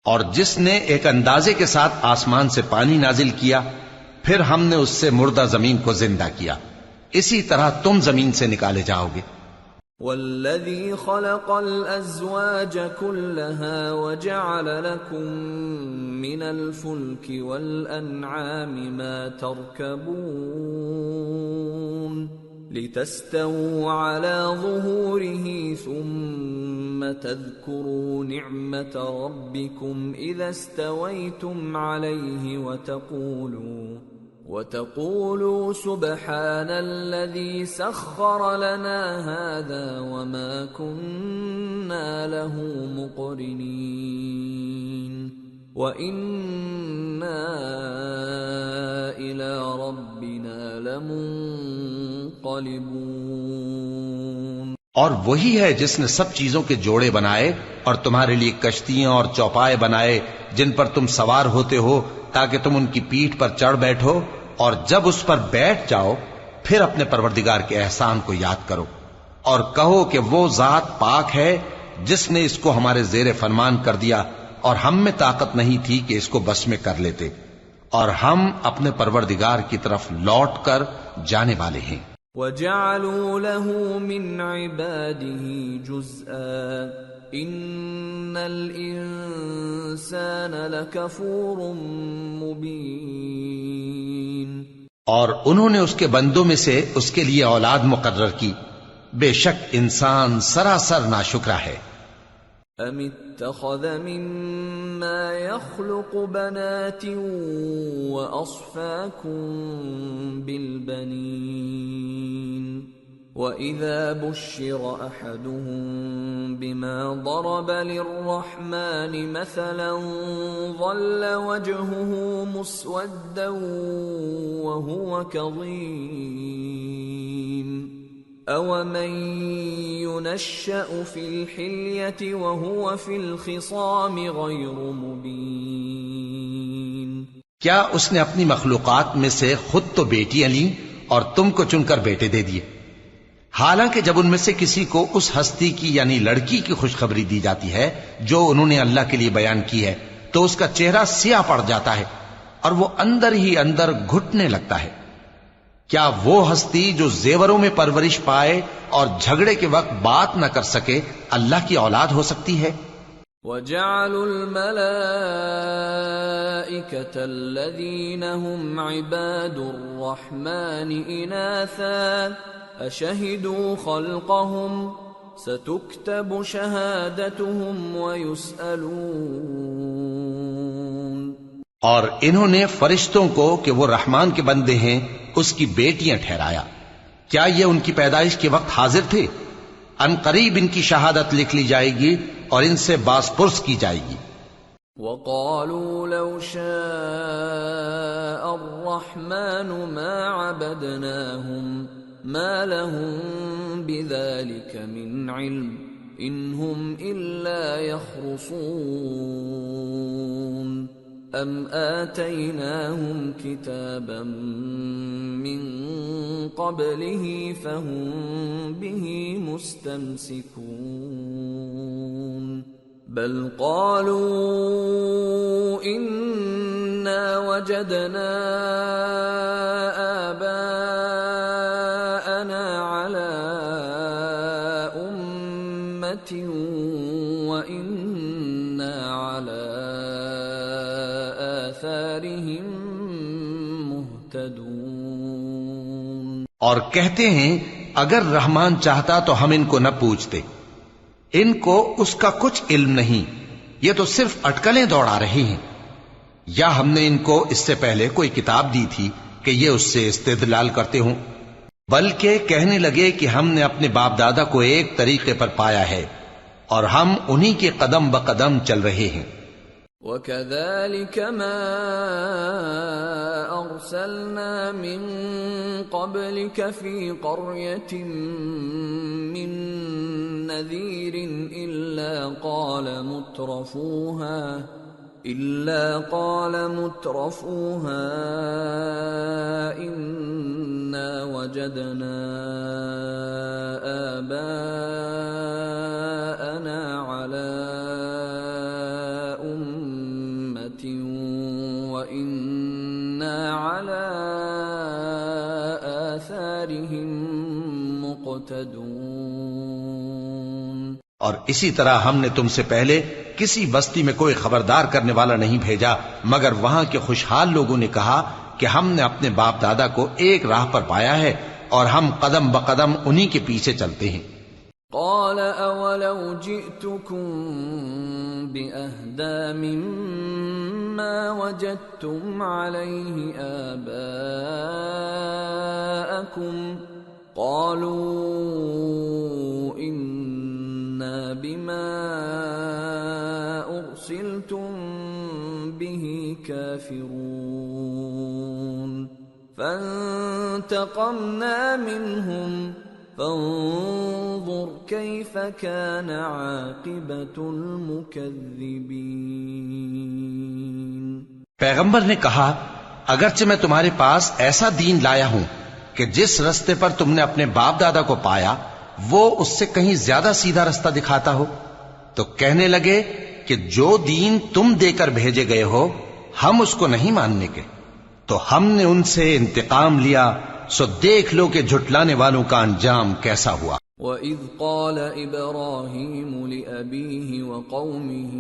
اور جس نے ایک اندازے کے ساتھ آسمان سے پانی نازل کیا پھر ہم نے اس سے مردہ زمین کو زندہ کیا، اسی طرح تم زمین سے نکالے جاؤ گے. والذی خلق الازواج كلها وجعل لكم من الفلك والانعام ما تركبون لتستووا على ظهوره ثم تذكروا نعمة ربكم إذا استويتم عليه وَتَقُولُوا سُبْحَانَ الَّذِي سَخَّرَ لَنَا هَذَا وَمَا كُنَّا لَهُ مُقْرِنِينَ وَإِنَّا إِلَى رَبِّنَا لَمُنقَلِبُونَ۔ اور وہی ہے جس نے سب چیزوں کے جوڑے بنائے اور تمہارے لیے کشتیاں اور چوپائے بنائے جن پر تم سوار ہوتے ہو تاکہ تم ان کی پیٹھ پر چڑھ بیٹھو، اور جب اس پر بیٹھ جاؤ پھر اپنے پروردگار کے احسان کو یاد کرو اور کہو کہ وہ ذات پاک ہے جس نے اس کو ہمارے زیر فرمان کر دیا اور ہم میں طاقت نہیں تھی کہ اس کو بس میں کر لیتے، اور ہم اپنے پروردگار کی طرف لوٹ کر جانے والے ہیں۔ وَجَعَلُوا لَهُ مِنْ عِبَادِهِ جُزْءًا إِنَّ الْإِنسَانَ لَكَفُورٌ مُبِينٌ۔ اور انہوں نے اس کے بندوں میں سے اس کے لیے اولاد مقرر کی، بے شک انسان سراسر ناشکرا ہے۔ أَمِ اتَّخَذَ مِمَّا يَخْلُقُ بَنَاتٍ وَأَصْفَاكُم بِالْبَنِينَ وَإِذَا بُشِّرَ أَحَدُهُم بِمَا ضَرَبَ لِلرَّحْمَنِ مَثَلًا ظَلَّ وَجْهُهُ مُسْوَدًّا وَهُوَ كَظِيمٌ أَوَمَن يُنَشَّأُ فِي الْحِلْيَةِ وَهُوَ فِي الْخِصَامِ غَيْرُ مُبِينٍ۔ کیا اس نے اپنی مخلوقات میں سے خود تو بیٹیاں لیں اور تم کو چن کر بیٹے دے دیے، حالانکہ جب ان میں سے کسی کو اس ہستی کی یعنی لڑکی کی خوشخبری دی جاتی ہے جو انہوں نے اللہ کے لیے بیان کی ہے تو اس کا چہرہ سیاہ پڑ جاتا ہے اور وہ اندر ہی اندر گھٹنے لگتا ہے۔ کیا وہ ہستی جو زیوروں میں پرورش پائے اور جھگڑے کے وقت بات نہ کر سکے اللہ کی اولاد ہو سکتی ہے؟ وَجَعَلُوا الْمَلَائِكَةَ الَّذِينَ هُمْ عِبَادُ الرَّحْمَنِ إِنَاثًا أَشَهِدُوا خَلْقَهُمْ سَتُكْتَبُ شَهَادَتُهُمْ وَيُسْأَلُونَ۔ اور انہوں نے فرشتوں کو کہ وہ رحمان کے بندے ہیں اس کی بیٹیاں ٹھہرایا، کیا یہ ان کی پیدائش کے وقت حاضر تھے؟ ان قریب ان کی شہادت لکھ لی جائے گی اور ان سے باز پرس کی جائے گی۔ وَقَالُوا لَوْ شَاءَ الرَّحْمَنُ مَا عَبَدْنَاهُمْ مَا لَهُم بِذَلِكَ مِنْ عِلْمٍ إِنْ هُمْ إِلَّا يَخْرُصُونَ أَمْ آتَيْنَاهُمْ كِتَابًا مِّن قَبْلِهِ فَهُمْ بِهِ مُسْتَمْسِكُونَ بَلْ قَالُوا إِنَّا وَجَدْنَا آبَاءَنَا عَلَى أُمَّةٍ وَإِنَّا عَلَى مہتدون۔ اور کہتے ہیں اگر رحمان چاہتا تو ہم ان کو نہ پوچھتے، ان کو اس کا کچھ علم نہیں، یہ تو صرف اٹکلیں دوڑا رہے ہیں، یا ہم نے ان کو اس سے پہلے کوئی کتاب دی تھی کہ یہ اس سے استدلال کرتے ہوں، بلکہ کہنے لگے کہ ہم نے اپنے باپ دادا کو ایک طریقے پر پایا ہے اور ہم انہی کے قدم بقدم چل رہے ہیں۔ وَكَذَلِكَ مَا أَرْسَلْنَا مِن قَبْلِكَ فِي قَرْيَةٍ مِّن نَّذِيرٍ إِلَّا قَالَ مُتْرَفُوهَا إِنَّا وَجَدْنَا آبَاءَنَا عَلَى وَإِنَّا عَلَى آثَارِهِم مُقْتَدُونَ۔ اور اسی طرح ہم نے تم سے پہلے کسی بستی میں کوئی خبردار کرنے والا نہیں بھیجا مگر وہاں کے خوشحال لوگوں نے کہا کہ ہم نے اپنے باپ دادا کو ایک راہ پر پایا ہے اور ہم قدم بقدم انہی کے پیچھے چلتے ہیں۔ قال اولو جئتكم باهدى مما وجدتم عليه آباءكم قالوا انا بما ارسلتم به كافرون فانتقمنا منهم فانظر كيف كان عاقبة المكذبين۔ پیغمبر نے کہا اگرچہ میں تمہارے پاس ایسا دین لایا ہوں کہ جس رستے پر تم نے اپنے باپ دادا کو پایا وہ اس سے کہیں زیادہ سیدھا رستہ دکھاتا ہو، تو کہنے لگے کہ جو دین تم دے کر بھیجے گئے ہو ہم اس کو نہیں ماننے کے، تو ہم نے ان سے انتقام لیا، سو دیکھ لو کہ جھٹلانے والوں کا انجام کیسا ہوا۔ وَإِذْ قَالَ إِبْرَاهِيمُ لِأَبِيهِ وَقَوْمِهِ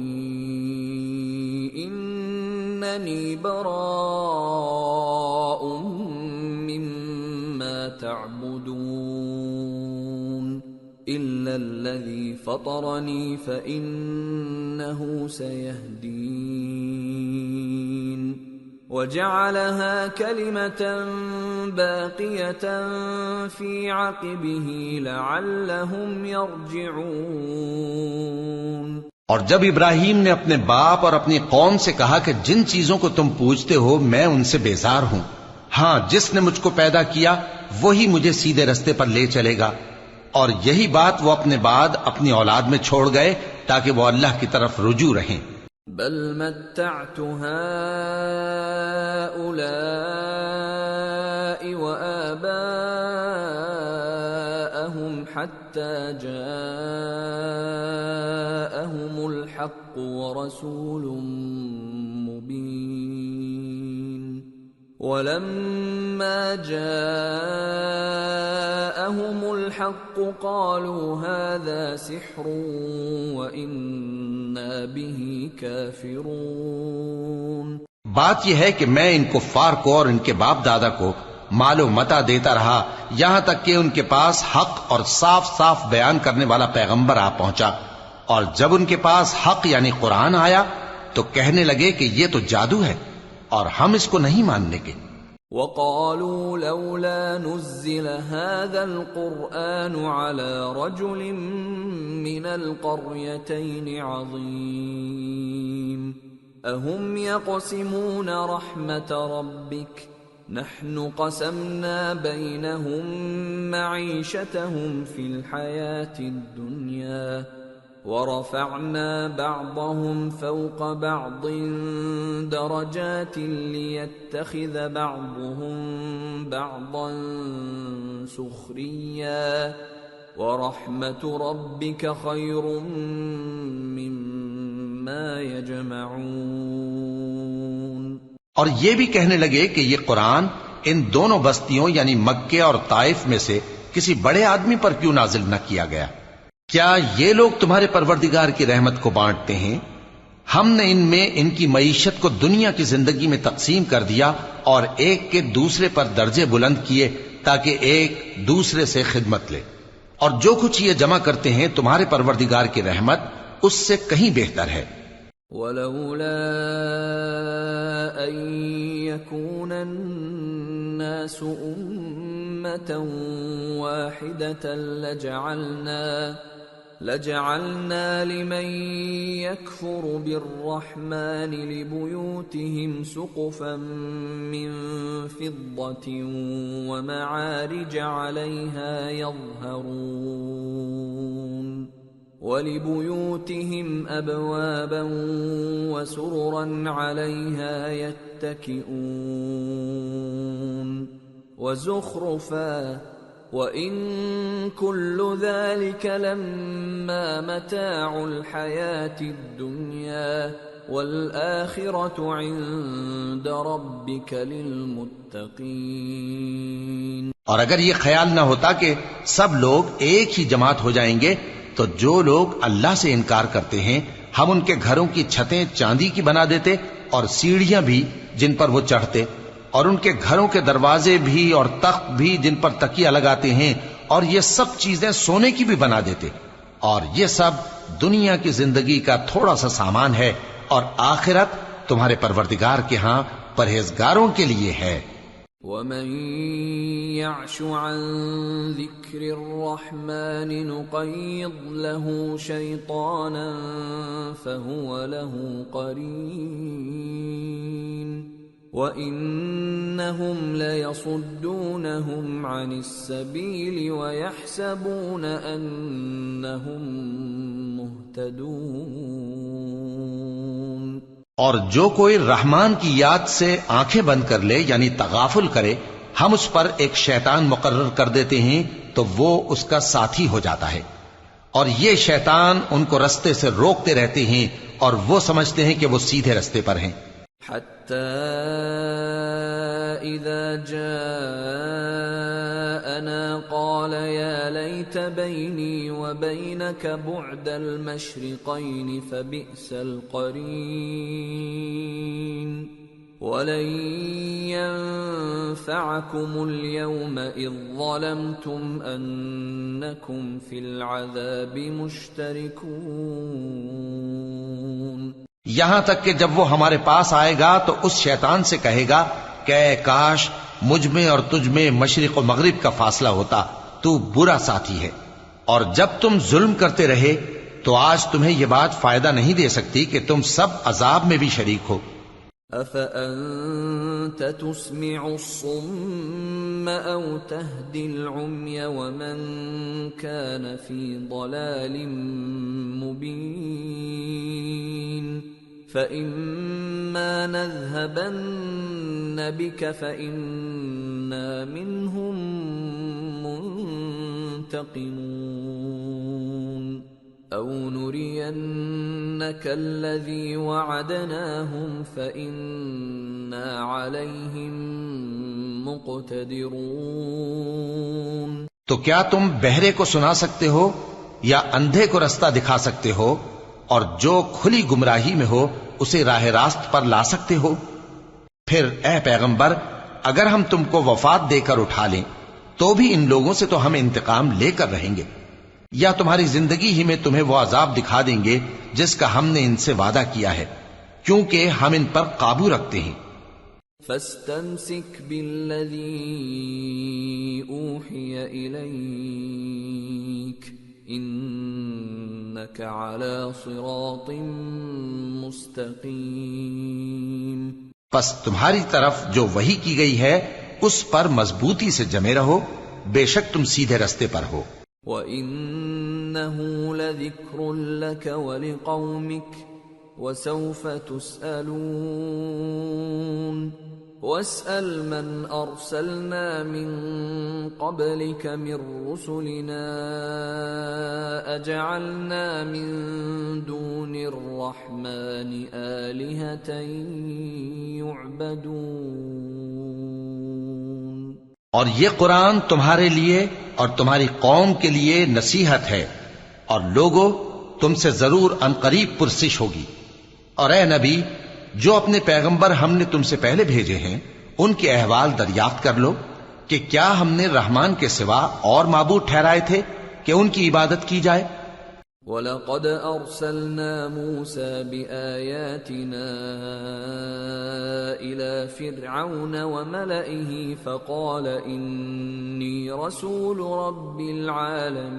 إِنَّنِي بَرَاءٌ مِّمَّا تَعْبُدُونَ إِلَّا الَّذِي فَطَرَنِي فَإِنَّهُ سَيَهْدِينِ وَجَعَلَهَا كَلِمَةً بَاقِيَةً فِي عَقِبِهِ لَعَلَّهُمْ يَرْجِعُونَ۔ اور جب ابراہیم نے اپنے باپ اور اپنی قوم سے کہا کہ جن چیزوں کو تم پوجتے ہو میں ان سے بیزار ہوں، ہاں جس نے مجھ کو پیدا کیا وہی مجھے سیدھے رستے پر لے چلے گا، اور یہی بات وہ اپنے بعد اپنی اولاد میں چھوڑ گئے تاکہ وہ اللہ کی طرف رجوع رہیں۔ بل متعت هؤلاء وآباءهم حتى جاءهم الحق ورسول مبين ولما جاءهم الحق قالوا هذا سحر وإنا به كافرون۔ بات یہ ہے کہ میں ان کفار کو اور ان کے باپ دادا کو مال و متاع دیتا رہا یہاں تک کہ ان کے پاس حق اور صاف صاف بیان کرنے والا پیغمبر آ پہنچا، اور جب ان کے پاس حق یعنی قرآن آیا تو کہنے لگے کہ یہ تو جادو ہے اور ہم اس کو نہیں ماننے کے۔ وَقَالُوا لَوْلَا نُزِّلَ هَذَا الْقُرْآنُ عَلَى رَجُلٍ مِّنَ الْقَرْيَتَيْنِ عَظِيمٍ أَهُمْ يَقْسِمُونَ رَحْمَةَ رَبِّكَ نَحْنُ قَسَمْنَا بَيْنَهُمْ مَعِيشَتَهُمْ فِي الْحَيَاةِ الدُّنْيَا وَرَفَعْنَا بَعْضَهُمْ فَوْقَ بَعْضٍ دَرَجَاتٍ لِيَتَّخِذَ بَعْضُهُمْ بَعْضًا سُخْرِيًّا وَرَحْمَةُ رَبِّكَ خَيْرٌ مِّمَّا يَجْمَعُونَ۔ اور یہ بھی کہنے لگے کہ یہ قرآن ان دونوں بستیوں یعنی مکے اور طائف میں سے کسی بڑے آدمی پر کیوں نازل نہ کیا گیا؟ کیا یہ لوگ تمہارے پروردگار کی رحمت کو بانٹتے ہیں؟ ہم نے ان میں ان کی معیشت کو دنیا کی زندگی میں تقسیم کر دیا اور ایک کے دوسرے پر درجے بلند کیے تاکہ ایک دوسرے سے خدمت لے، اور جو کچھ یہ جمع کرتے ہیں تمہارے پروردگار کی رحمت اس سے کہیں بہتر ہے۔ وَلَوْلَا أَن يَكُونَ النَّاسُ أُمَّةً وَاحِدَةً لَجَعَلْنَا لِمَن يَكْفُرُ بِالرَّحْمَنِ لِبُيُوتِهِمْ سُقُفًا مِّن فِضَّةٍ وَمَعَارِجَ عَلَيْهَا يَظْهَرُونَ وَلِبُيُوتِهِمْ أَبْوَابًا وَسُرُرًا عَلَيْهَا يَتَّكِئُونَ وَزُخْرُفًا وَإِن كُلُّ ذَلِكَ لَمَّا مَتَاعُ الْحَيَاةِ الدُّنْيَا وَالْآخِرَةُ عِندَ رَبِّكَ لِلْمُتَّقِينَ۔ اور اگر یہ خیال نہ ہوتا کہ سب لوگ ایک ہی جماعت ہو جائیں گے تو جو لوگ اللہ سے انکار کرتے ہیں ہم ان کے گھروں کی چھتیں چاندی کی بنا دیتے اور سیڑھیاں بھی جن پر وہ چڑھتے، اور ان کے گھروں کے دروازے بھی اور تخت بھی جن پر تکیہ لگاتے ہیں اور یہ سب چیزیں سونے کی بھی بنا دیتے، اور یہ سب دنیا کی زندگی کا تھوڑا سا سامان ہے، اور آخرت تمہارے پروردگار کے ہاں پرہیزگاروں کے لیے ہے۔ وَمَن يَعْشُ عَن ذِكْرِ الرَّحْمَنِ نُقَيِّضْ لَهُ شَيْطَانًا فَهُوَ لَهُ قَرِينٌ وَإِنَّهُمْ لَيَصُدُّونَهُمْ عَنِ السَّبِيلِ وَيَحْسَبُونَ أَنَّهُمْ مُهْتَدُونَ۔ اور جو کوئی رحمان کی یاد سے آنکھیں بند کر لے یعنی تغافل کرے، ہم اس پر ایک شیطان مقرر کر دیتے ہیں تو وہ اس کا ساتھی ہو جاتا ہے، اور یہ شیطان ان کو رستے سے روکتے رہتے ہیں اور وہ سمجھتے ہیں کہ وہ سیدھے رستے پر ہیں۔ حتى إذا جاءنا قال يا ليت بيني وبينك بعد المشرقين فبئس القرين ولن ينفعكم اليوم إذ ظلمتم أنكم في العذاب مشتركون۔ یہاں تک کہ جب وہ ہمارے پاس آئے گا تو اس شیطان سے کہے گا کہ اے کاش مجھ میں اور تجھ میں مشرق و مغرب کا فاصلہ ہوتا، تو برا ساتھی ہے، اور جب تم ظلم کرتے رہے تو آج تمہیں یہ بات فائدہ نہیں دے سکتی کہ تم سب عذاب میں بھی شریک ہو۔ أَفَأَنْتَ تُسْمِعُ الصُّمَّ أَوْ تَهْدِي الْعُمْيَ وَمَنْ كَانَ فِي ضَلَالٍ مُبِينٍ فَإِمَّا نَذْهَبَنَّ بِكَ فَإِنَّا مِنْهُمْ مُنْتَقِمُونَ أَوْ نُرِيَنَّكَ الَّذِي وَعَدْنَاهُمْ فَإِنَّا عَلَيْهِمْ مُقْتَدِرُونَ۔ تو کیا تم بہرے کو سنا سکتے ہو یا اندھے کو رستہ دکھا سکتے ہو، اور جو کھلی گمراہی میں ہو اسے راہ راست پر لا سکتے ہو؟ پھر اے پیغمبر، اگر ہم تم کو وفات دے کر اٹھا لیں تو بھی ان لوگوں سے تو ہم انتقام لے کر رہیں گے، یا تمہاری زندگی ہی میں تمہیں وہ عذاب دکھا دیں گے جس کا ہم نے ان سے وعدہ کیا ہے، کیونکہ ہم ان پر قابو رکھتے ہیں۔ فَاسْتَمْسِكْ بِالَّذِي أُوحِيَ إِلَيْكَ إِنَّكَ عَلَى صِرَاطٍ مُسْتَقِيمٍ۔ پس تمہاری طرف جو وحی کی گئی ہے اس پر مضبوطی سے جمے رہو، بے شک تم سیدھے رستے پر ہو۔ وَإِنَّهُ لَذِكْرٌ لَكَ وَلِقَوْمِكَ وَسَوْفَ تُسْأَلُونَ وَاسْأَلْ مَنْ أَرْسَلْنَا مِنْ قَبْلِكَ مِنْ رُسُلِنَا أَجَعَلْنَا مِنْ دُونِ الرَّحْمَنِ آلِهَةً يُعْبَدُونَ۔ اور یہ قرآن تمہارے لیے اور تمہاری قوم کے لیے نصیحت ہے، اور لوگوں تم سے ضرور عنقریب پرسش ہوگی۔ اور اے نبی، جو اپنے پیغمبر ہم نے تم سے پہلے بھیجے ہیں ان کے احوال دریافت کر لو کہ کیا ہم نے رحمان کے سوا اور معبود ٹھہرائے تھے کہ ان کی عبادت کی جائے؟ وَلَقَدْ أَرْسَلْنَا مُوسَى بِآيَاتِنَا إِلَى فِرْعَوْنَ وَمَلَئِهِ فَقَالَ إِنِّي رَسُولُ رَبِّ الْعَالَمِينَ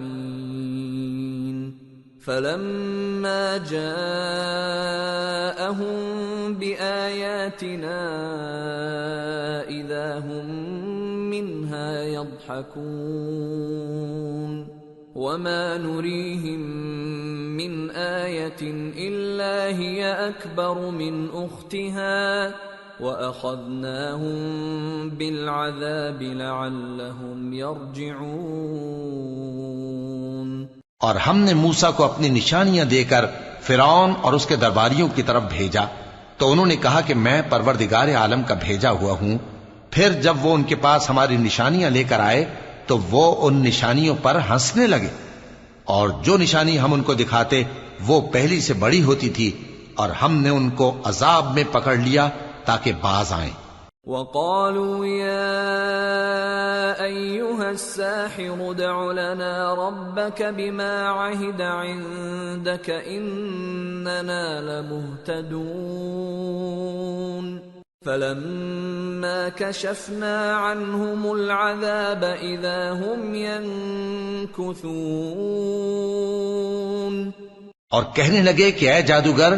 فَلَمَّا جَاءَهُم بِآيَاتِنَا إِذَا هُم مِّنْهَا يَضْحَكُونَ وَمَا نُرِيهِم مِّنْ آيَةٍ إِلَّا هِيَ أَكْبَرُ مِنْ أُخْتِهَا وَأَخَذْنَاهُم بِالْعَذَابِ لَعَلَّهُمْ يَرْجِعُونَ۔ اور ہم نے موسیٰ کو اپنی نشانیاں دے کر فرعون اور اس کے درباریوں کی طرف بھیجا تو انہوں نے کہا کہ میں پروردگار عالم کا بھیجا ہوا ہوں۔ پھر جب وہ ان کے پاس ہماری نشانیاں لے کر آئے تو وہ ان نشانیوں پر ہنسنے لگے، اور جو نشانی ہم ان کو دکھاتے وہ پہلی سے بڑی ہوتی تھی، اور ہم نے ان کو عذاب میں پکڑ لیا تاکہ باز آئیں۔ وَقَالُوا يَا أيها الساحر ادع لنا ربك بما عهد عندك إننا لمهتدون فلما كشفنا عنهم العذاب إذا هم ينكثون اور کہنے لگے کہ اے جادوگر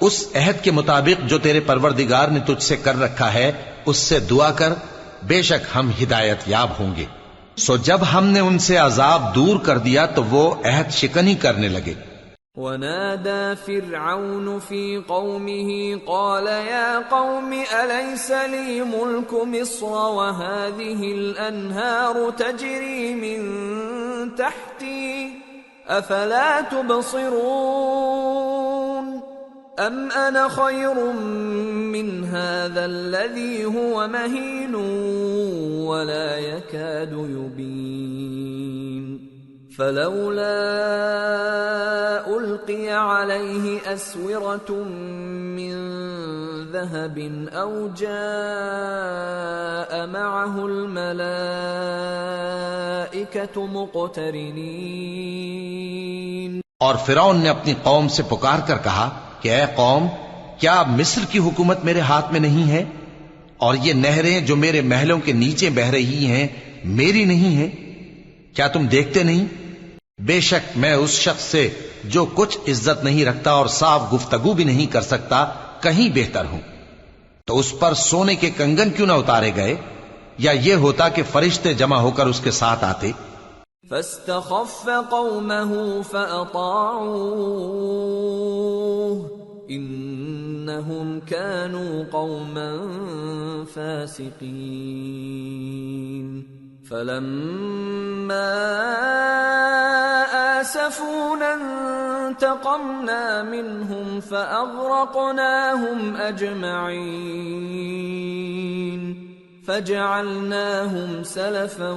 اس عہد کے مطابق جو تیرے پروردگار نے تجھ سے کر رکھا ہے اس سے دعا کر، بے شک ہم ہدایت یاب ہوں گے۔ سو جب ہم نے ان سے عذاب دور کر دیا تو وہ عہد شکنی کرنے لگے۔ وَنَادَى فِرْعَوْنُ فِي قَوْمِهِ قَالَ يَا قَوْمِ أَلَيْسَ لِي مُلْكُ مِصْرَ وَهَٰذِهِ الْأَنْهَارُ تَجْرِي مِن تَحْتِي أَفَلَا تُبْصِرُونَ أَمْ أَنَا خَيْرٌ مِّنْ هَٰذَا الَّذِي هُوَ مَهِينٌ وَلَا يَكَادُ يُبِينُ فَلَوْلَا أُلْقِيَ عَلَيْهِ أَسْوِرَةٌ مِّن ذَهَبٍ أَوْ جَاءَ مَعَهُ الْمَلَائِكَةُ مُقْتَرِنِينَ۔ اور فرعون نے اپنی قوم سے پکار کر کہا کہ اے قوم، کیا مصر کی حکومت میرے ہاتھ میں نہیں ہے؟ اور یہ نہریں جو میرے محلوں کے نیچے بہہ رہی ہیں میری نہیں ہیں؟ کیا تم دیکھتے نہیں؟ بے شک میں اس شخص سے جو کچھ عزت نہیں رکھتا اور صاف گفتگو بھی نہیں کر سکتا کہیں بہتر ہوں۔ تو اس پر سونے کے کنگن کیوں نہ اتارے گئے، یا یہ ہوتا کہ فرشتے جمع ہو کر اس کے ساتھ آتے۔ فاستخف قومه فأطاعوه إنهم كانوا قوما فاسقين فلما آسفونا انتقمنا منهم فأغرقناهم أجمعين فجعلناهم سلفا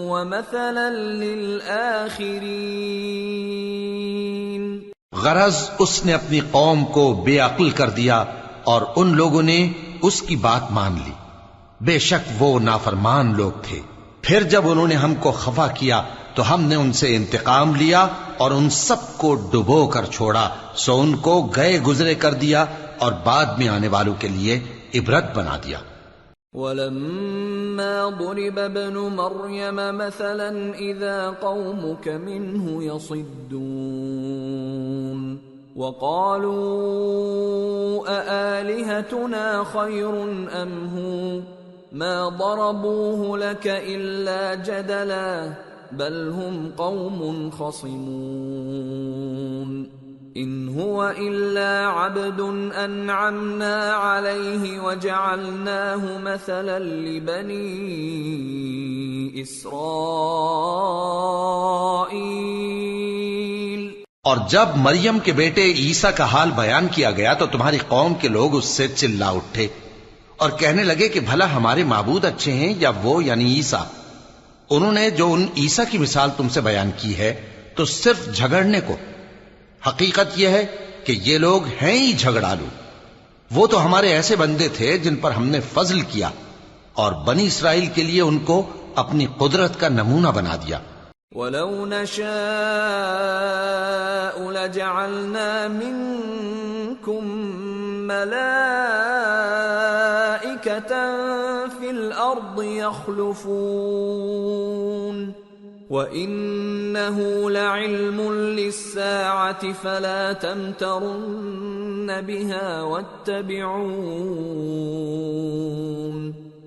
ومثلا للآخرين۔ غرض اس نے اپنی قوم کو بے عقل کر دیا اور ان لوگوں نے اس کی بات مان لی، بے شک وہ نافرمان لوگ تھے۔ پھر جب انہوں نے ہم کو خفا کیا تو ہم نے ان سے انتقام لیا اور ان سب کو ڈبو کر چھوڑا، سو ان کو گئے گزرے کر دیا اور بعد میں آنے والوں کے لیے عبرت بنا دیا۔ وَلَمَّا ضُرِبَ ابْنُ مَرْيَمَ مَثَلًا إِذَا قَوْمُكَ مِنْهُ يَصِدُّونَ وَقَالُوا أَآلِهَتُنَا خَيْرٌ أَمْ هُوَ مَا ضَرَبُوهُ لَكَ إِلَّا جَدَلًا بَلْ هُمْ قَوْمٌ خَصِمُونَ إِنْ هُوَ إِلَّا عَبْدٌ أَنْعَمْنَا عَلَيْهِ وَجَعَلْنَاهُ مَثَلًا لِبَنِي إِسْرَائِيلَ۔ اور جب مریم کے بیٹے عیسیٰ کا حال بیان کیا گیا تو تمہاری قوم کے لوگ اس سے چلا اٹھے اور کہنے لگے کہ بھلا ہمارے معبود اچھے ہیں یا وہ یعنی عیسیٰ؟ انہوں نے جو ان عیسیٰ کی مثال تم سے بیان کی ہے تو صرف جھگڑنے کو۔ حقیقت یہ ہے کہ یہ لوگ ہیں ہی جھگڑالو۔ وہ تو ہمارے ایسے بندے تھے جن پر ہم نے فضل کیا اور بنی اسرائیل کے لیے ان کو اپنی قدرت کا نمونہ بنا دیا۔ وَلَوْ نَشَاءُ لَجَعَلْنَا مِنْكُمْ مَلَائِكَةً فِي الْأَرْضِ يَخْلُفُونَ وَإِنَّهُ لَعِلْمٌ لِلسَّاعَةِ فَلَا تَمْتَرُنَّ بِهَا وَاتَّبِعُونِ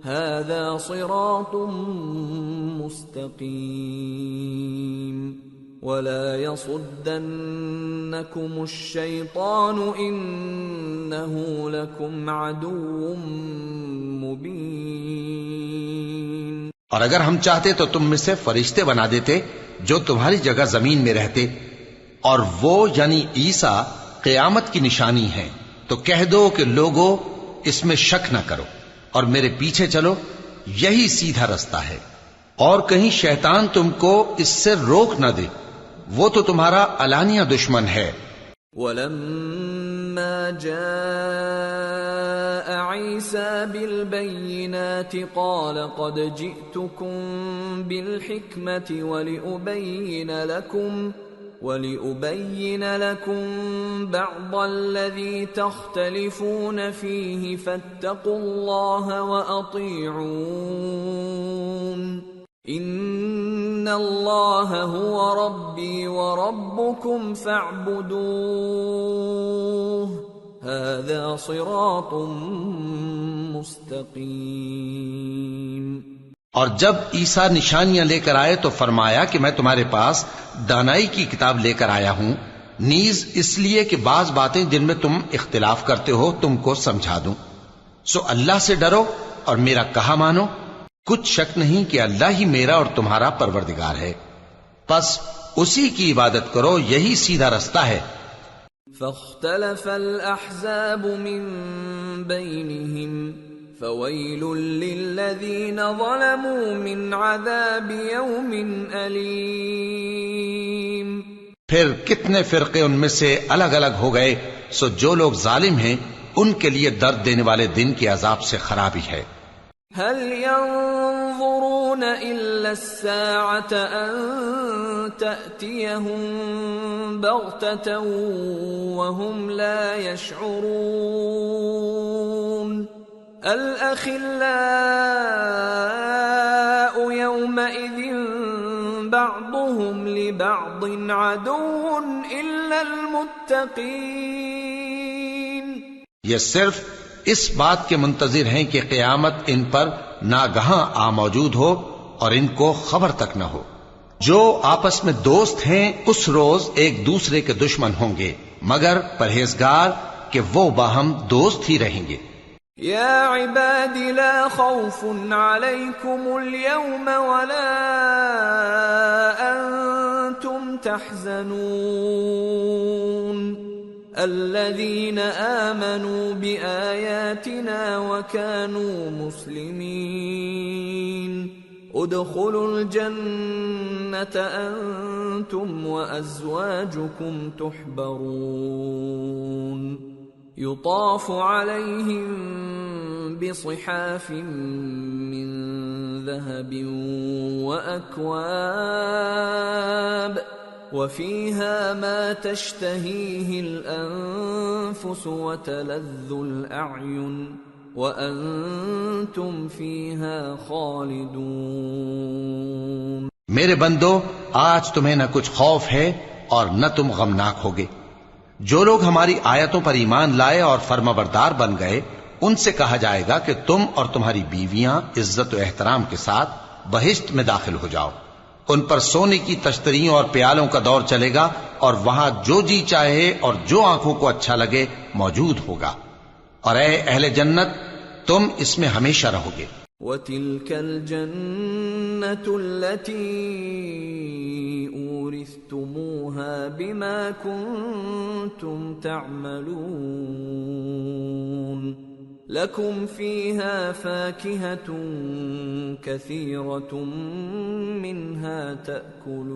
هَذَا صِرَاطٌ مُسْتَقِيمٌ وَلَا يَصُدَّنَّكُمُ الشَّيْطَانُ إِنَّهُ لَكُمْ عَدُوٌّ مُبِينٌ۔ اور اگر ہم چاہتے تو تم میں سے فرشتے بنا دیتے جو تمہاری جگہ زمین میں رہتے، اور وہ یعنی عیسیٰ قیامت کی نشانی ہیں۔ تو کہہ دو کہ لوگوں اس میں شک نہ کرو اور میرے پیچھے چلو، یہی سیدھا رستہ ہے، اور کہیں شیطان تم کو اس سے روک نہ دے، وہ تو تمہارا علانیہ دشمن ہے۔ وَلَمَّا فلما جاء عيسى بالبينات قال قد جئتكم بالحكمة ولأبين لكم بعض الذي تختلفون فيه فاتقوا الله وأطيعون إن الله هو ربي وربكم فاعبدوه هذا صراط مستقيم۔ اور جب عیسیٰ نشانیاں لے کر آئے تو فرمایا کہ میں تمہارے پاس دانائی کی کتاب لے کر آیا ہوں، نیز اس لیے کہ بعض باتیں جن میں تم اختلاف کرتے ہو تم کو سمجھا دوں۔ سو اللہ سے ڈرو اور میرا کہا مانو، کچھ شک نہیں کہ اللہ ہی میرا اور تمہارا پروردگار ہے، پس اسی کی عبادت کرو، یہی سیدھا رستہ ہے۔ فاختلف الأحزاب من بينهم فويل للذين ظلموا من عذاب يوم أليم۔ پھر کتنے فرقے ان میں سے الگ الگ ہو گئے، سو جو لوگ ظالم ہیں ان کے لیے درد دینے والے دن کے عذاب سے خرابی ہے۔ هل ينظرون إلا الساعة أن تأتيهم بغتة وهم لا يشعرون الأخلاء يومئذ بعضهم لبعض عدو إلا المتقين۔ یہ صرف اس بات کے منتظر ہیں کہ قیامت ان پر ناگہاں آ موجود ہو اور ان کو خبر تک نہ ہو۔ جو آپس میں دوست ہیں اس روز ایک دوسرے کے دشمن ہوں گے، مگر پرہیزگار کہ وہ باہم دوست ہی رہیں گے۔ یا عباد لا خوف علیکم اليوم ولا انتم تحزنون الذين آمنوا بآياتنا وكانوا مسلمين ادخلوا الجنة أنتم وأزواجكم تحبرون يطاف عليهم بصحاف من ذهب وأكواب وفيها ما تشتهيه الأنفس وتلذ الأعين وأنتم فيها خالدون۔ میرے بندو، آج تمہیں نہ کچھ خوف ہے اور نہ تم غمناک ہوگے۔ جو لوگ ہماری آیتوں پر ایمان لائے اور فرمانبردار بن گئے ان سے کہا جائے گا کہ تم اور تمہاری بیویاں عزت و احترام کے ساتھ بہشت میں داخل ہو جاؤ۔ ان پر سونے کی تشتریوں اور پیالوں کا دور چلے گا اور وہاں جو جی چاہے اور جو آنکھوں کو اچھا لگے موجود ہوگا، اور اے اہل جنت تم اس میں ہمیشہ رہو گے۔ وَتِلْكَ الْجَنَّةُ الَّتِي أُورِثْتُمُوهَا بِمَا كُنْتُمْ تَعْمَلُونَ لَكُمْ فِيهَا فَاكِهَةٌ كَثِيرَةٌ مِنْهَا تَأْكُلُونَ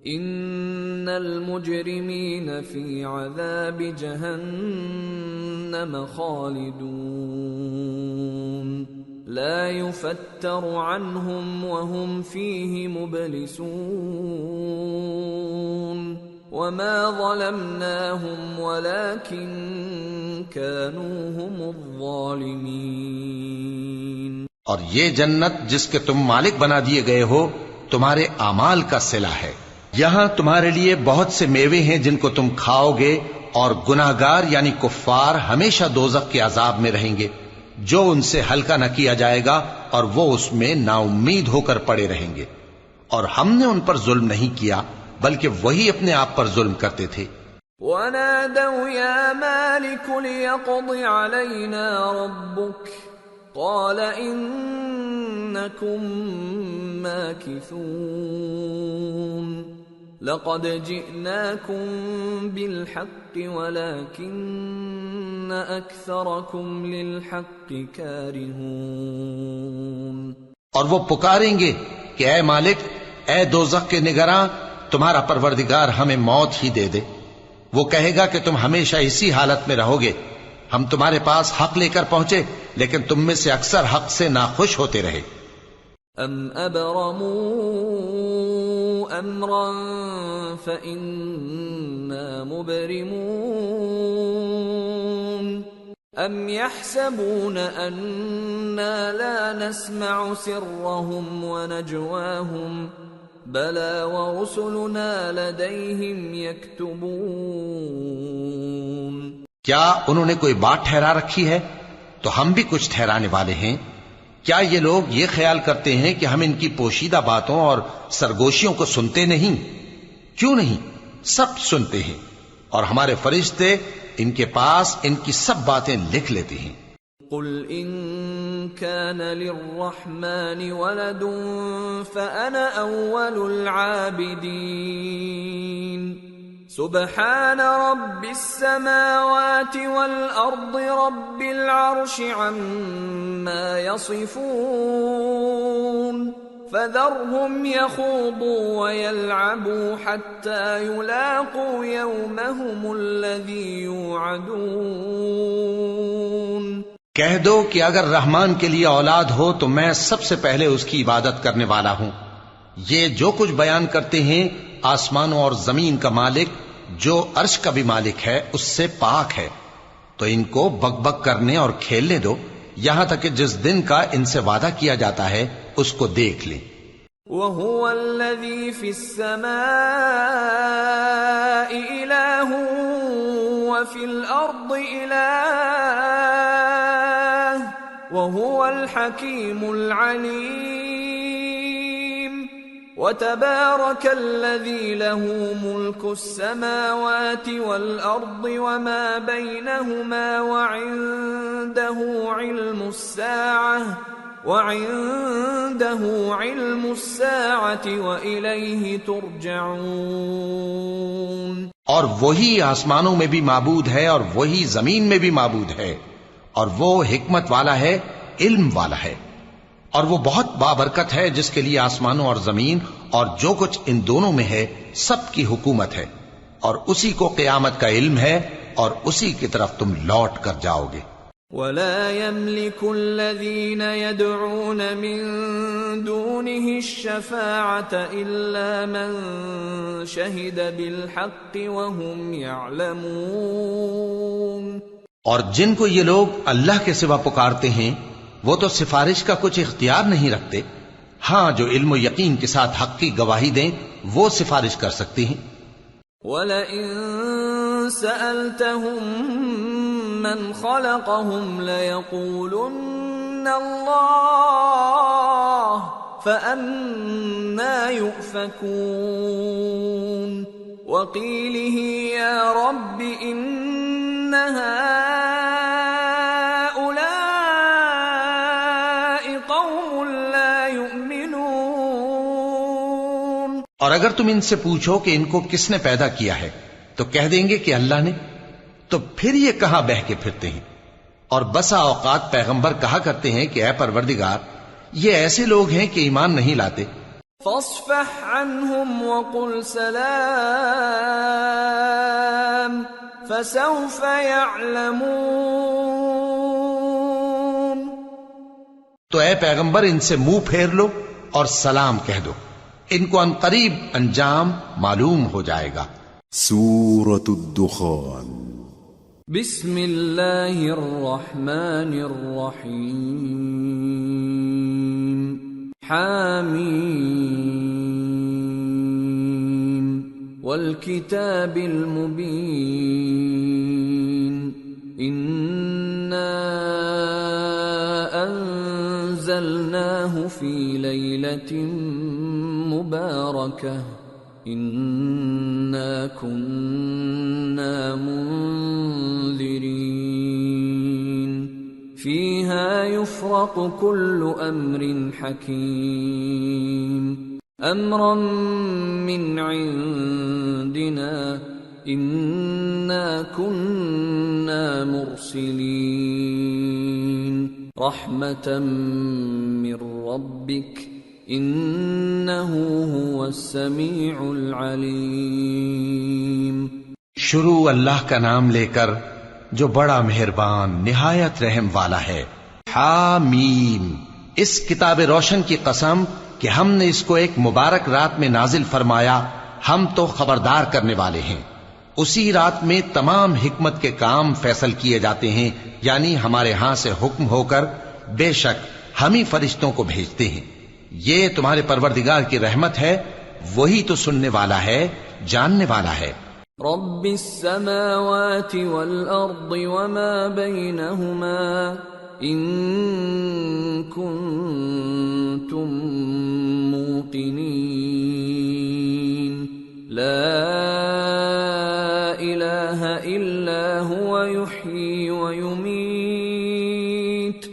إِنَّ الْمُجْرِمِينَ فِي عَذَابِ جَهَنَّمَ خَالِدُونَ لَا يُفَتَّرُ عَنْهُمْ وَهُمْ فِيهِ مُبْلِسُونَ وَمَا ظَلَمْنَاهُمْ وَلَكِنْ كَانُوا هُمُ الظَّالِمِينَ۔ اور یہ جنت جس کے تم مالک بنا دیے گئے ہو تمہارے اعمال کا صلہ ہے۔ یہاں تمہارے لیے بہت سے میوے ہیں جن کو تم کھاؤ گے، اور گناہگار یعنی کفار ہمیشہ دوزخ کے عذاب میں رہیں گے جو ان سے ہلکا نہ کیا جائے گا، اور وہ اس میں نا امید ہو کر پڑے رہیں گے۔ اور ہم نے ان پر ظلم نہیں کیا بلکہ وہی اپنے آپ پر ظلم کرتے تھے۔ وَنَادَوْا يَا مَالِكُ لِيَقْضِ عَلَيْنَا رَبُّكَ قَالَ إِنَّكُمْ مَاكِثُونَ لَقَدْ جِئْنَاكُمْ بِالْحَقِّ وَلَكِنَّ أَكْثَرَكُمْ لِلْحَقِّ كَارِهُونَ۔ اور وہ پکاریں گے کہ اے مالک، اے دوزخ کے نگراں، تمہارا پروردگار ہمیں موت ہی دے دے، وہ کہے گا کہ تم ہمیشہ اسی حالت میں رہو گے، ہم تمہارے پاس حق لے کر پہنچے لیکن تم میں سے اکثر حق سے ناخوش ہوتے رہے۔ ام ابرموا امرا فإنا مبرمون ام يحسبون أنا لا نسمع سرهم ونجواهم بلى ورسلنا لديهم يكتبون۔ کیا انہوں نے کوئی بات ٹھہرا رکھی ہے؟ تو ہم بھی کچھ ٹھہرانے والے ہیں۔ کیا یہ لوگ یہ خیال کرتے ہیں کہ ہم ان کی پوشیدہ باتوں اور سرگوشیوں کو سنتے نہیں؟ کیوں نہیں، سب سنتے ہیں، اور ہمارے فرشتے ان کے پاس ان کی سب باتیں لکھ لیتے ہیں۔ قل ان كان للرحمن ولد فأنا أول العابدين سبحان رب السماوات والأرض رب العرش عما يصفون فذرهم يخوضوا ويلعبوا حتى يلاقوا يومهم الذي يوعدون۔ کہہ دو کہ اگر رحمان کے لیے اولاد ہو تو میں سب سے پہلے اس کی عبادت کرنے والا ہوں۔ یہ جو کچھ بیان کرتے ہیں آسمانوں اور زمین کا مالک جو عرش کا بھی مالک ہے اس سے پاک ہے، تو ان کو بک بک کرنے اور کھیلنے دو یہاں تک کہ جس دن کا ان سے وعدہ کیا جاتا ہے اس کو دیکھ لیں۔ وَهُوَ الَّذِي فِي السَّمَاءِ إِلَٰهٌ وَفِي الْأَرْضِ إِلَٰهٌ وَهُوَ الْحَكِيمُ الْعَلِيمُ۔ وَتَبَارَكَ الَّذِي لَهُ مُلْكُ السَّمَاوَاتِ وَالْأَرْضِ وَمَا بَيْنَهُمَا وَعِندَهُ عِلْمُ السَّاعَةِ وَإِلَيْهِ تُرْجَعُونَ۔ اور وہی آسمانوں میں بھی معبود ہے اور وہی زمین میں بھی معبود ہے، اور وہ حکمت والا ہے، علم والا ہے، اور وہ بہت بابرکت ہے جس کے لیے آسمانوں اور زمین اور جو کچھ ان دونوں میں ہے سب کی حکومت ہے، اور اسی کو قیامت کا علم ہے اور اسی کی طرف تم لوٹ کر جاؤ گے۔ وَلَا يَمْلِكُ الَّذِينَ يَدْعُونَ مِن دُونِهِ الشَّفَاعَةَ إِلَّا مَن شَهِدَ بِالْحَقِّ وَهُمْ يَعْلَمُونَ۔ اور جن کو یہ لوگ اللہ کے سوا پکارتے ہیں وہ تو سفارش کا کچھ اختیار نہیں رکھتے، ہاں جو علم و یقین کے ساتھ حق کی گواہی دیں وہ سفارش کر سکتے ہیں۔ وَلَئِن سَأَلْتَهُم مَّنْ خَلَقَهُمْ لَيَقُولُنَّ اللَّهُ فَأَنَّىٰ يُؤْفَكُونَ۔ وَقِيلِهِ يَا رَبِّ إِنَّ هَٰؤُلَاءِ قَوْمٌ لَّا يُؤْمِنُونَ۔ اور اگر تم ان سے پوچھو کہ ان کو کس نے پیدا کیا ہے تو کہہ دیں گے کہ اللہ نے، تو پھر یہ کہاں بہہ کے پھرتے ہیں۔ اور بسا اوقات پیغمبر کہا کرتے ہیں کہ اے پروردگار یہ ایسے لوگ ہیں کہ ایمان نہیں لاتے۔ فاصفح عنهم وقل سلام فسوف يعلمون۔ تو اے پیغمبر ان سے منہ پھیر لو اور سلام کہہ دو، ان کو ان قریب انجام معلوم ہو جائے گا۔ سورة الدخان۔ بسم اللہ الرحمن الرحیم۔ حامیم والکتاب المبین۔ انا انزلناہ فی لیلۃ مبارکہ انا كنا منذرين فيها يفرق كل امر حكيم امرا من عندنا انا كنا مرسلين رحمة من ربك انه هو السميع العليم۔ شروع اللہ کا نام لے کر جو بڑا مہربان نہایت رحم والا ہے۔ حامیم، اس کتاب روشن کی قسم کہ ہم نے اس کو ایک مبارک رات میں نازل فرمایا، ہم تو خبردار کرنے والے ہیں۔ اسی رات میں تمام حکمت کے کام فیصل کیے جاتے ہیں، یعنی ہمارے ہاں سے حکم ہو کر بے شک ہم ہی فرشتوں کو بھیجتے ہیں۔ یہ تمہارے پروردگار کی رحمت ہے، وہی تو سننے والا ہے، جاننے والا ہے۔ رب السماوات والأرض وما بينهما إن كنتم موقنين لا إله إلا هو يحيي ويميت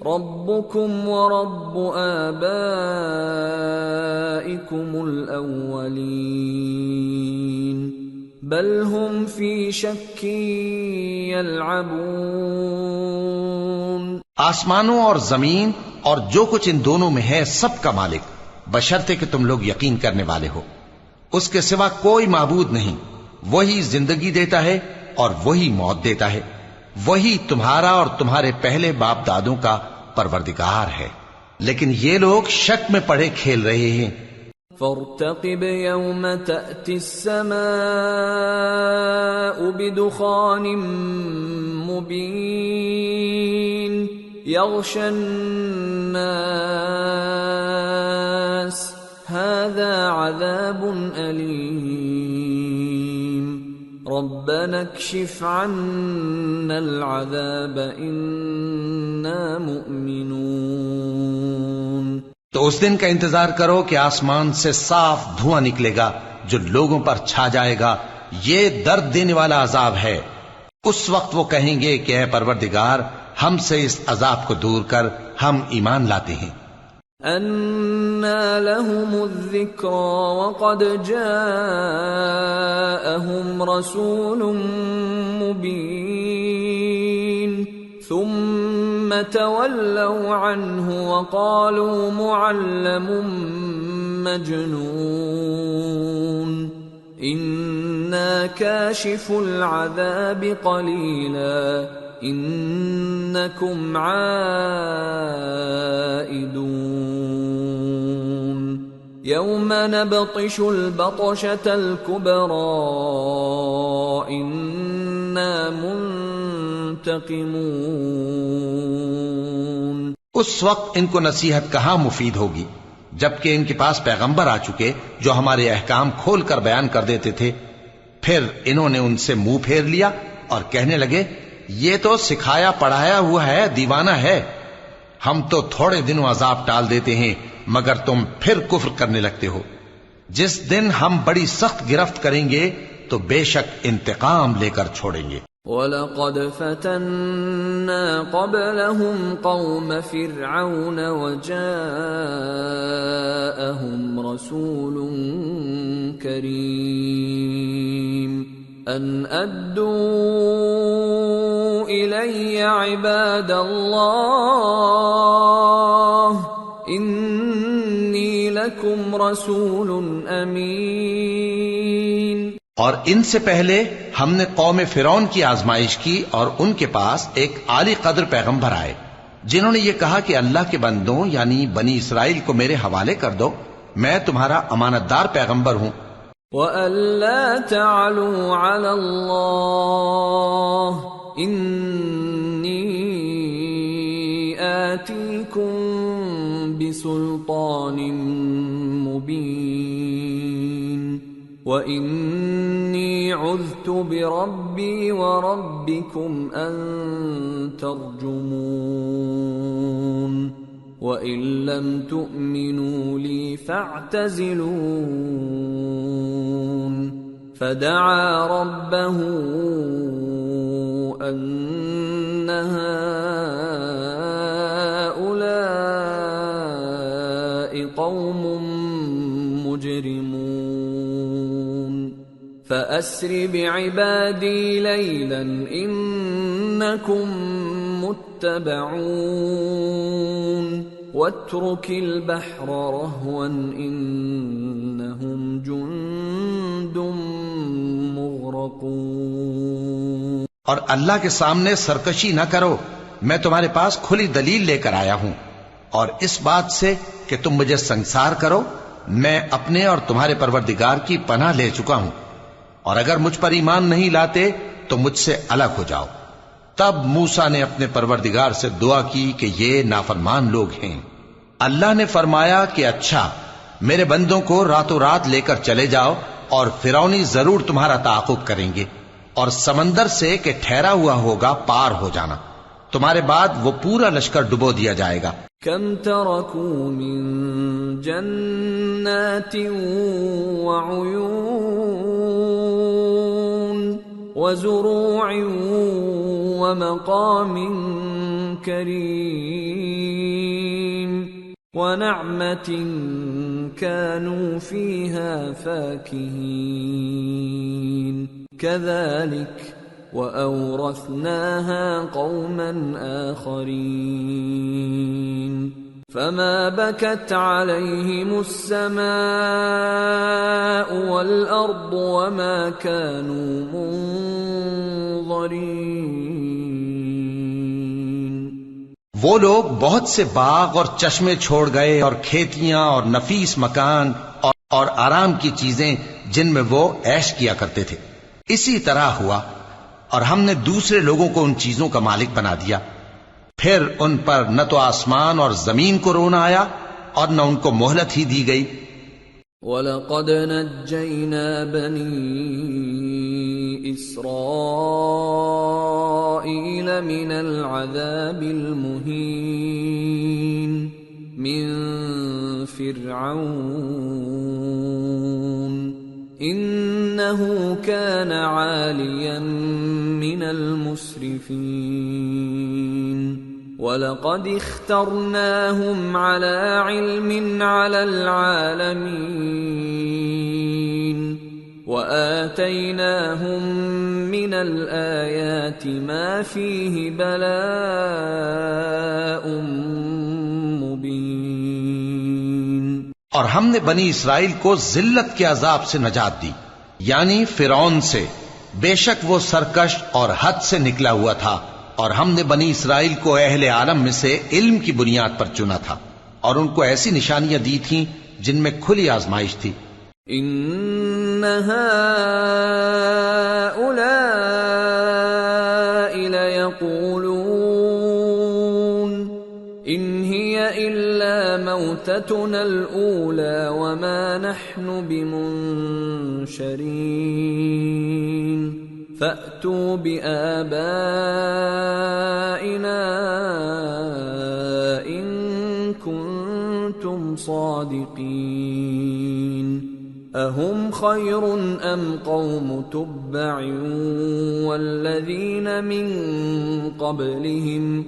ربكم ورب آبائكم الأولين بل هم في شك يلعبون۔ آسمانوں اور زمین اور جو کچھ ان دونوں میں ہے سب کا مالک، بشرطے کہ تم لوگ یقین کرنے والے ہو۔ اس کے سوا کوئی معبود نہیں، وہی زندگی دیتا ہے اور وہی موت دیتا ہے، وہی تمہارا اور تمہارے پہلے باپ دادوں کا پروردگار ہے، لیکن یہ لوگ شک میں پڑے کھیل رہے ہیں۔ فارتقب يوم تأتي السماء بدخان مبين يغشى الناس هذا عذاب أليم ربنا اكشف عنا العذاب إنا مؤمنون۔ تو اس دن کا انتظار کرو کہ آسمان سے صاف دھواں نکلے گا جو لوگوں پر چھا جائے گا، یہ درد دینے والا عذاب ہے۔ اس وقت وہ کہیں گے کہ اے پروردگار ہم سے اس عذاب کو دور کر، ہم ایمان لاتے ہیں۔ أَنَّى لَهُمُ الذِّكْرَى وَقَدْ جَاءَهُمْ رَسُولٌ مُبِينٌ ثُمَّ تَوَلَّوْا عَنْهُ وَقَالُوا مُعَلَّمٌ مَجْنُونٌ إِنَّا كَاشِفُو الْعَذَابِ قَلِيلًا إِنَّكُمْ عَائِدُونَ يَوْمَ نَبْطِشُ الْبَطْشَةَ الْكُبْرَى إِنَّا منتقمون۔ اس وقت ان کو نصیحت کہاں مفید ہوگی جبکہ ان کے پاس پیغمبر آ چکے جو ہمارے احکام کھول کر بیان کر دیتے تھے۔ پھر انہوں نے ان سے منہ پھیر لیا اور کہنے لگے یہ تو سکھایا پڑھایا ہوا ہے، دیوانہ ہے، ہم تو تھوڑے دنوں عذاب ٹال دیتے ہیں مگر تم پھر کفر کرنے لگتے ہو۔ جس دن ہم بڑی سخت گرفت کریں گے تو بے شک انتقام لے کر چھوڑیں گے۔ وَلَقَدْ فَتَنَّا قَبْلَهُمْ قَوْمَ فِرْعَوْنَ وَجَاءَهُمْ رَسُولٌ كَرِيمٌ أَنْ أَدُّوا إِلَيَّ عِبَادَ اللَّهِ إِنِّي لَكُمْ رَسُولٌ أَمِينٌ۔ اور ان سے پہلے ہم نے قوم فرعون کی آزمائش کی اور ان کے پاس ایک عالی قدر پیغمبر آئے جنہوں نے یہ کہا کہ اللہ کے بندوں یعنی بنی اسرائیل کو میرے حوالے کر دو، میں تمہارا امانت دار پیغمبر ہوں۔ وَأَلَّا تَعْلُوا عَلَى اللَّهِ إِنِّي آتِيكُمْ بِسُلْطَانٍ مُبِينٍ وَإِنِّي عُذْتُ بِرَبِّي وَرَبِّكُمْ أَن تَرْجُمُونِ وَإِن لَّمْ تُؤْمِنُوا لِي فَاعْتَزِلُونِ فَدَعَا رَبَّهُ أَنَّ هَٰؤُلَاءِ قَوْمٌ مُجْرِمُونَ فَأَسْرِ بِعِبَادِي لَيْلًا إِنَّكُمْ مُتَّبَعُونَ وَاتْرُكِ الْبَحْرَ رَهْوًا إِنَّهُمْ جُندٌ مُغْرَقُونَ۔ اور اللہ کے سامنے سرکشی نہ کرو، میں تمہارے پاس کھلی دلیل لے کر آیا ہوں، اور اس بات سے کہ تم مجھے سنسار کرو میں اپنے اور تمہارے پروردگار کی پناہ لے چکا ہوں، اور اگر مجھ پر ایمان نہیں لاتے تو مجھ سے الگ ہو جاؤ۔ تب موسیٰ نے اپنے پروردگار سے دعا کی کہ یہ نافرمان لوگ ہیں۔ اللہ نے فرمایا کہ اچھا، میرے بندوں کو راتوں رات لے کر چلے جاؤ، اور فرعونی ضرور تمہارا تعاقب کریں گے، اور سمندر سے کہ ٹھہرا ہوا ہوگا پار ہو جانا، تمہارے بعد وہ پورا لشکر ڈبو دیا جائے گا۔ کم ترکوا من جنات وعیون وزروع ومقام کریم ونعمة كانوا فيها فاكهين كذلك وأورثناها قوما آخرين فما بكت عليهم السماء والأرض وما كانوا منظرين۔ وہ لوگ بہت سے باغ اور چشمے چھوڑ گئے، اور کھیتیاں اور نفیس مکان اور آرام کی چیزیں جن میں وہ عیش کیا کرتے تھے۔ اسی طرح ہوا، اور ہم نے دوسرے لوگوں کو ان چیزوں کا مالک بنا دیا، پھر ان پر نہ تو آسمان اور زمین کو رونا آیا اور نہ ان کو مہلت ہی دی گئی۔ وَلَقَدْ نَجَّيْنَا بَنِي إِسْرَائِيلَ مِنَ الْعَذَابِ الْمُهِينِ مِنْ فِرْعَوْنَ إِنَّهُ كَانَ عَالِيًا مِنَ الْمُسْرِفِينَ وَلَقَدِ اخْتَرْنَاهُمْ عَلَى عِلْمٍ عَلَى الْعَالَمِينَ وَآتَيْنَاهُمْ مِنَ الْآيَاتِ مَا فِيهِ بَلَاءٌ مُبِينٌ۔ اور ہم نے بنی اسرائیل کو ذلت کے عذاب سے نجات دی، یعنی فرعون سے، بے شک وہ سرکش اور حد سے نکلا ہوا تھا، اور ہم نے بنی اسرائیل کو اہل عالم میں سے علم کی بنیاد پر چنا تھا، اور ان کو ایسی نشانیاں دی تھیں جن میں کھلی آزمائش تھی۔ ان هؤلاء ليقولون ان هي الا موتتنا الاولى وما نحن بمنشرين فأتوا بآبائنا إن كنتم صادقين أهم خير أم قوم تبع والذين من قبلهم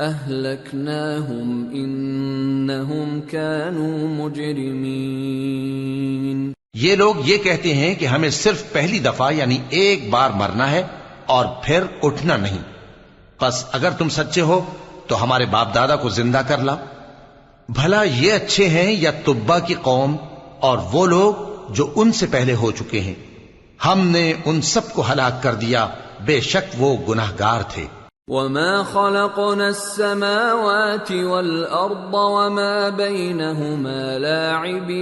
أهلكناهم إنهم كانوا مجرمين۔ یہ لوگ یہ کہتے ہیں کہ ہمیں صرف پہلی دفعہ یعنی ایک بار مرنا ہے اور پھر اٹھنا نہیں، پس اگر تم سچے ہو تو ہمارے باپ دادا کو زندہ کر لاؤ۔ بھلا یہ اچھے ہیں یا تبا کی قوم اور وہ لوگ جو ان سے پہلے ہو چکے ہیں؟ ہم نے ان سب کو ہلاک کر دیا، بے شک وہ گناہگار تھے۔ وَمَا خَلَقْنَا السَّمَاوَاتِ وَالْأَرْضَ وَمَا بَيْنَهُمَا لَاعِبِينَ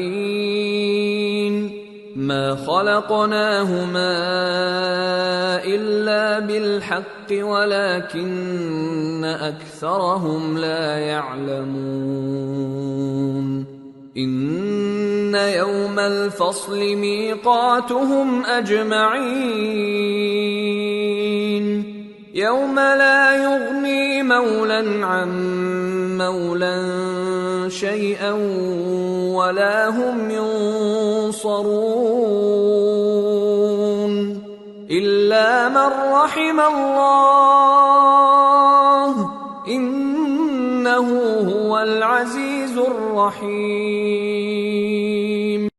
مَا خَلَقْنَاهُمَا إِلَّا بِالْحَقِّ وَلَكِنَّ أَكْثَرَهُمْ لَا يَعْلَمُونَ إِنَّ يَوْمَ الْفَصْلِ مِيقَاتُهُمْ أَجْمَعِينَ يوم لا يغني مولا عن مولا شيئا ولا هم ينصرون إلا من رحم الله إنه هو العزيز الرحيم۔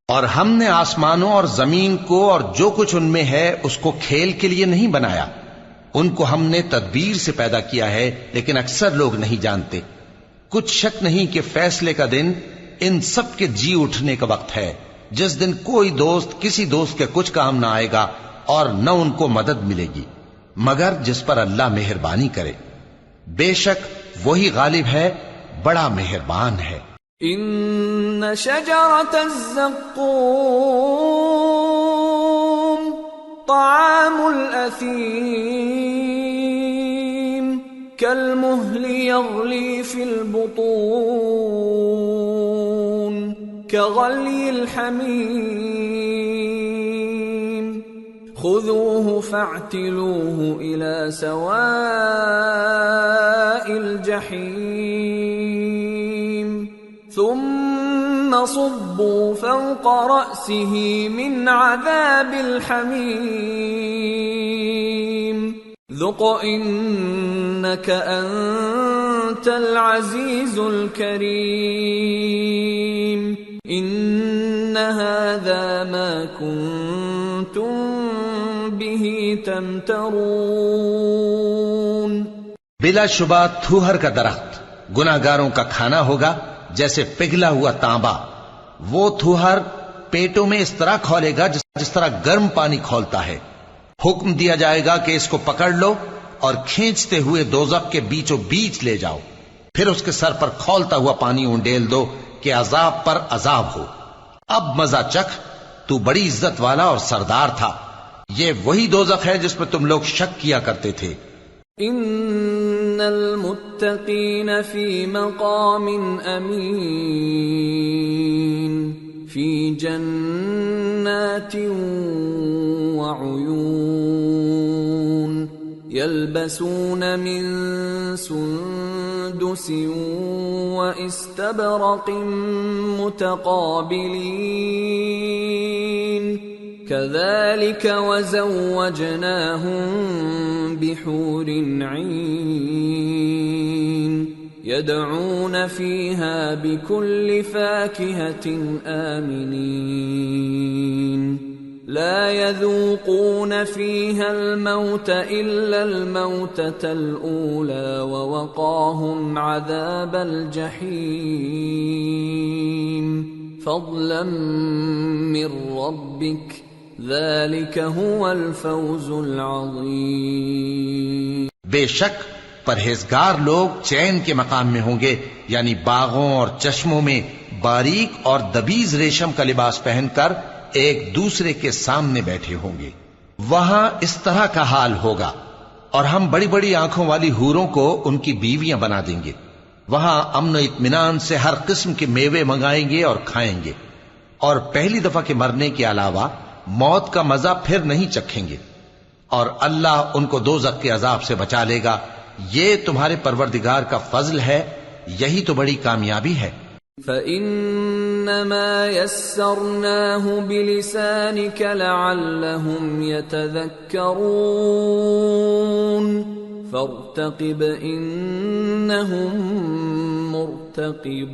اور ہم نے آسمانوں اور زمین کو اور جو کچھ ان میں ہے اس کو کھیل کے لیے نہیں بنایا، ان کو ہم نے تدبیر سے پیدا کیا ہے، لیکن اکثر لوگ نہیں جانتے۔ کچھ شک نہیں کہ فیصلے کا دن ان سب کے جی اٹھنے کا وقت ہے، جس دن کوئی دوست کسی دوست کے کچھ کام نہ آئے گا اور نہ ان کو مدد ملے گی۔ مگر جس پر اللہ مہربانی کرے، بے شک وہی غالب ہے، بڑا مہربان ہے۔ ان شجرۃ الزقوم طعام الاثیم كالمهل يغلي في البطون كغلي الحميم خذوه فاعتلوه إلى سواء الجحيم ثم صبوا فوق رأسه من عذاب الحميم ذق إنك أنت العزيز الكريم إن هذا ما كنتم به تمترون۔ بلا شبہ تھوہر کا درخت گناہگاروں کا کھانا ہوگا جیسے پگھلا ہوا تانبا۔ وہ تھوہر پیٹوں میں اس طرح کھولے گا جس طرح گرم پانی کھولتا ہے۔ حکم دیا جائے گا کہ اس کو پکڑ لو اور کھینچتے ہوئے دوزخ کے بیچوں بیچ لے جاؤ، پھر اس کے سر پر کھولتا ہوا پانی اونڈیل دو کہ عذاب پر عذاب ہو۔ اب مزہ چکھ، تو بڑی عزت والا اور سردار تھا۔ یہ وہی دوزخ ہے جس میں تم لوگ شک کیا کرتے تھے۔ ان المتقین فی مقام امین فی جنات وعیون یلبسون من سندس واستبرق متقابلین كذلك وزوجناهم بحور عين يدعون فيها بكل فاكهة آمنين لا يذوقون فيها الموت إلا الموتة الأولى ووقاهم عذاب الجحيم فضلا من ربك ذلك هو الفوز العظیم۔ بے شک پرہیزگار لوگ چین کے مقام میں ہوں گے، یعنی باغوں اور چشموں میں باریک اور دبیز ریشم کا لباس پہن کر ایک دوسرے کے سامنے بیٹھے ہوں گے۔ وہاں اس طرح کا حال ہوگا، اور ہم بڑی بڑی آنکھوں والی حوروں کو ان کی بیویاں بنا دیں گے۔ وہاں امن و اطمینان سے ہر قسم کے میوے منگائیں گے اور کھائیں گے، اور پہلی دفعہ کے مرنے کے علاوہ موت کا مزہ پھر نہیں چکھیں گے، اور اللہ ان کو دوزخ کے عذاب سے بچا لے گا۔ یہ تمہارے پروردگار کا فضل ہے، یہی تو بڑی کامیابی ہے۔ فَإِنَّمَا يَسَّرْنَاهُ بِلِسَانِكَ لَعَلَّهُمْ يَتَذَكَّرُونَ فَارْتَقِبْ إِنَّهُمْ مُرْتَقِبُونَ۔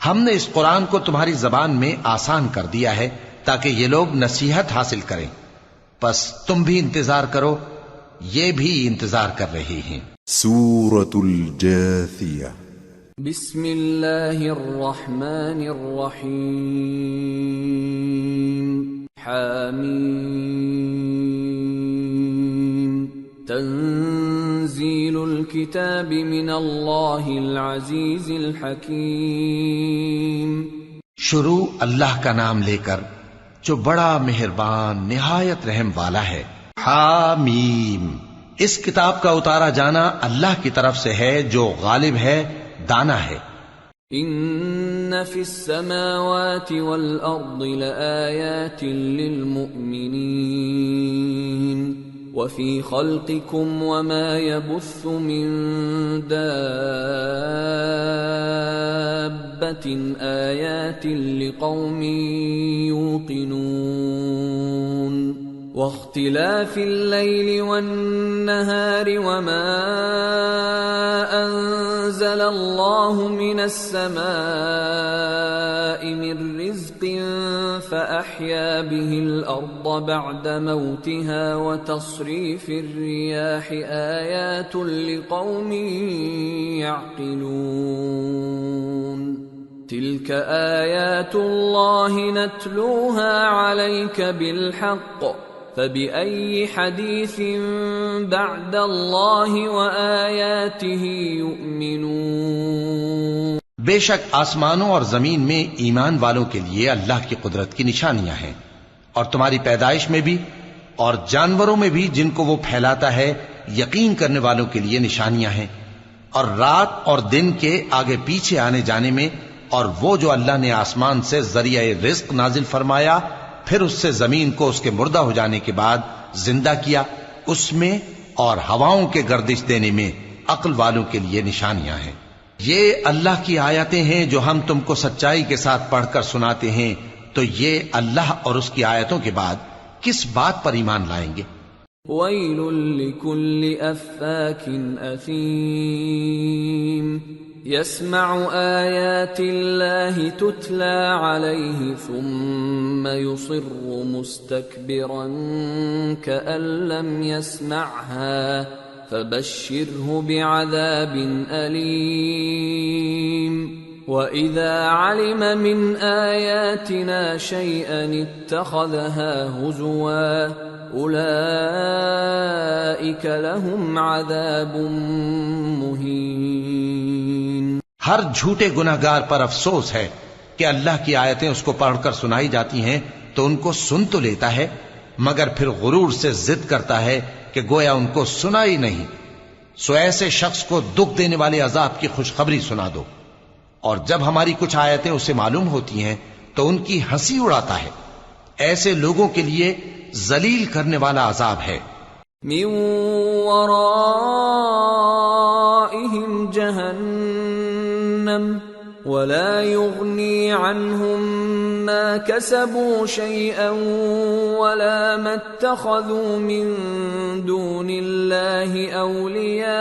ہم نے اس قرآن کو تمہاری زبان میں آسان کر دیا ہے تاکہ یہ لوگ نصیحت حاصل کریں، پس تم بھی انتظار کرو، یہ بھی انتظار کر رہے ہیں۔ سورة الجاثیہ۔ بسم اللہ الرحمن الرحیم۔ حامیم۔ تنزیل الکتاب من اللہ العزیز الحکیم۔ شروع اللہ کا نام لے کر جو بڑا مہربان نہایت رحم والا ہے۔ حامیم۔ اس کتاب کا اتارا جانا اللہ کی طرف سے ہے جو غالب ہے، دانا ہے۔ ان فی السماوات والارض لآیات للمؤمنین وفی خلقکم وما يبث من دابة آیات لقوم یوقنون واختلاف الليل والنهار وما أنزل الله من السماء من رزق فأحيا به الأرض بعد موتها وتصريف الرياح آيات لقوم يعقلون تلك آيات الله نتلوها عليك بالحق فبأي حديث بعد الله وآياته يؤمنون؟ بے شک آسمانوں اور زمین میں ایمان والوں کے لیے اللہ کی قدرت کی نشانیاں ہیں، اور تمہاری پیدائش میں بھی اور جانوروں میں بھی جن کو وہ پھیلاتا ہے یقین کرنے والوں کے لیے نشانیاں ہیں، اور رات اور دن کے آگے پیچھے آنے جانے میں، اور وہ جو اللہ نے آسمان سے ذریعہ رزق نازل فرمایا پھر اس سے زمین کو اس کے مردہ ہو جانے کے بعد زندہ کیا، اس میں اور ہواؤں کے گردش دینے میں عقل والوں کے لیے نشانیاں ہیں۔ یہ اللہ کی آیتیں ہیں جو ہم تم کو سچائی کے ساتھ پڑھ کر سناتے ہیں، تو یہ اللہ اور اس کی آیتوں کے بعد کس بات پر ایمان لائیں گے؟ وَيْلٌ لِكُلِّ أَفَّاكٍ أَثِيمٍ يَسْمَعُ آيَاتِ اللَّهِ تُتْلَى عَلَيْهِ ثُمَّ يُصِرُّ مُسْتَكْبِرًا كَأَن لَّمْ يَسْمَعْهَا فَبَشِّرْهُ بِعَذَابٍ أَلِيمٍ وَإِذَا عَلِمَ مِنْ آيَاتِنَا شَيْئًا اتَّخَذَهَا هُزُوًا أُولَئِكَ لَهُمْ عَذَابٌ مُهِينٌ۔ ہر جھوٹے گناہگار پر افسوس ہے کہ اللہ کی آیتیں اس کو پڑھ کر سنائی جاتی ہیں تو ان کو سن تو لیتا ہے مگر پھر غرور سے ضد کرتا ہے کہ گویا ان کو سنا ہی نہیں، سو ایسے شخص کو دکھ دینے والے عذاب کی خوشخبری سنا دو، اور جب ہماری کچھ آیتیں اسے معلوم ہوتی ہیں تو ان کی ہنسی اڑاتا ہے، ایسے لوگوں کے لیے ذلیل کرنے والا عذاب ہے۔ من ورائهم جہنم ولا يغني عنهم ما كسبوا شيئا ولا ما اتخذوا من دون الله أولياء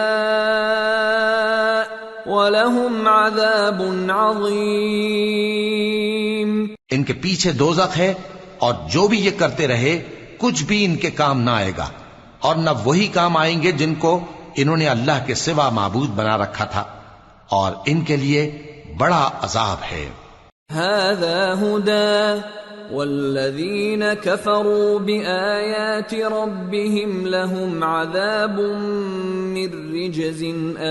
وَلَهُمْ عَذَابٌ عَظِيمٌ۔ ان کے پیچھے دوزخ ہے، اور جو بھی یہ کرتے رہے کچھ بھی ان کے کام نہ آئے گا، اور نہ وہی کام آئیں گے جن کو انہوں نے اللہ کے سوا معبود بنا رکھا تھا، اور ان کے لیے بڑا عذاب ہے۔ هَذَا هُدًى وَالَّذِينَ كَفَرُوا بِآيَاتِ رَبِّهِمْ لَهُمْ عَذَابٌ مِّن رِّجْزٍ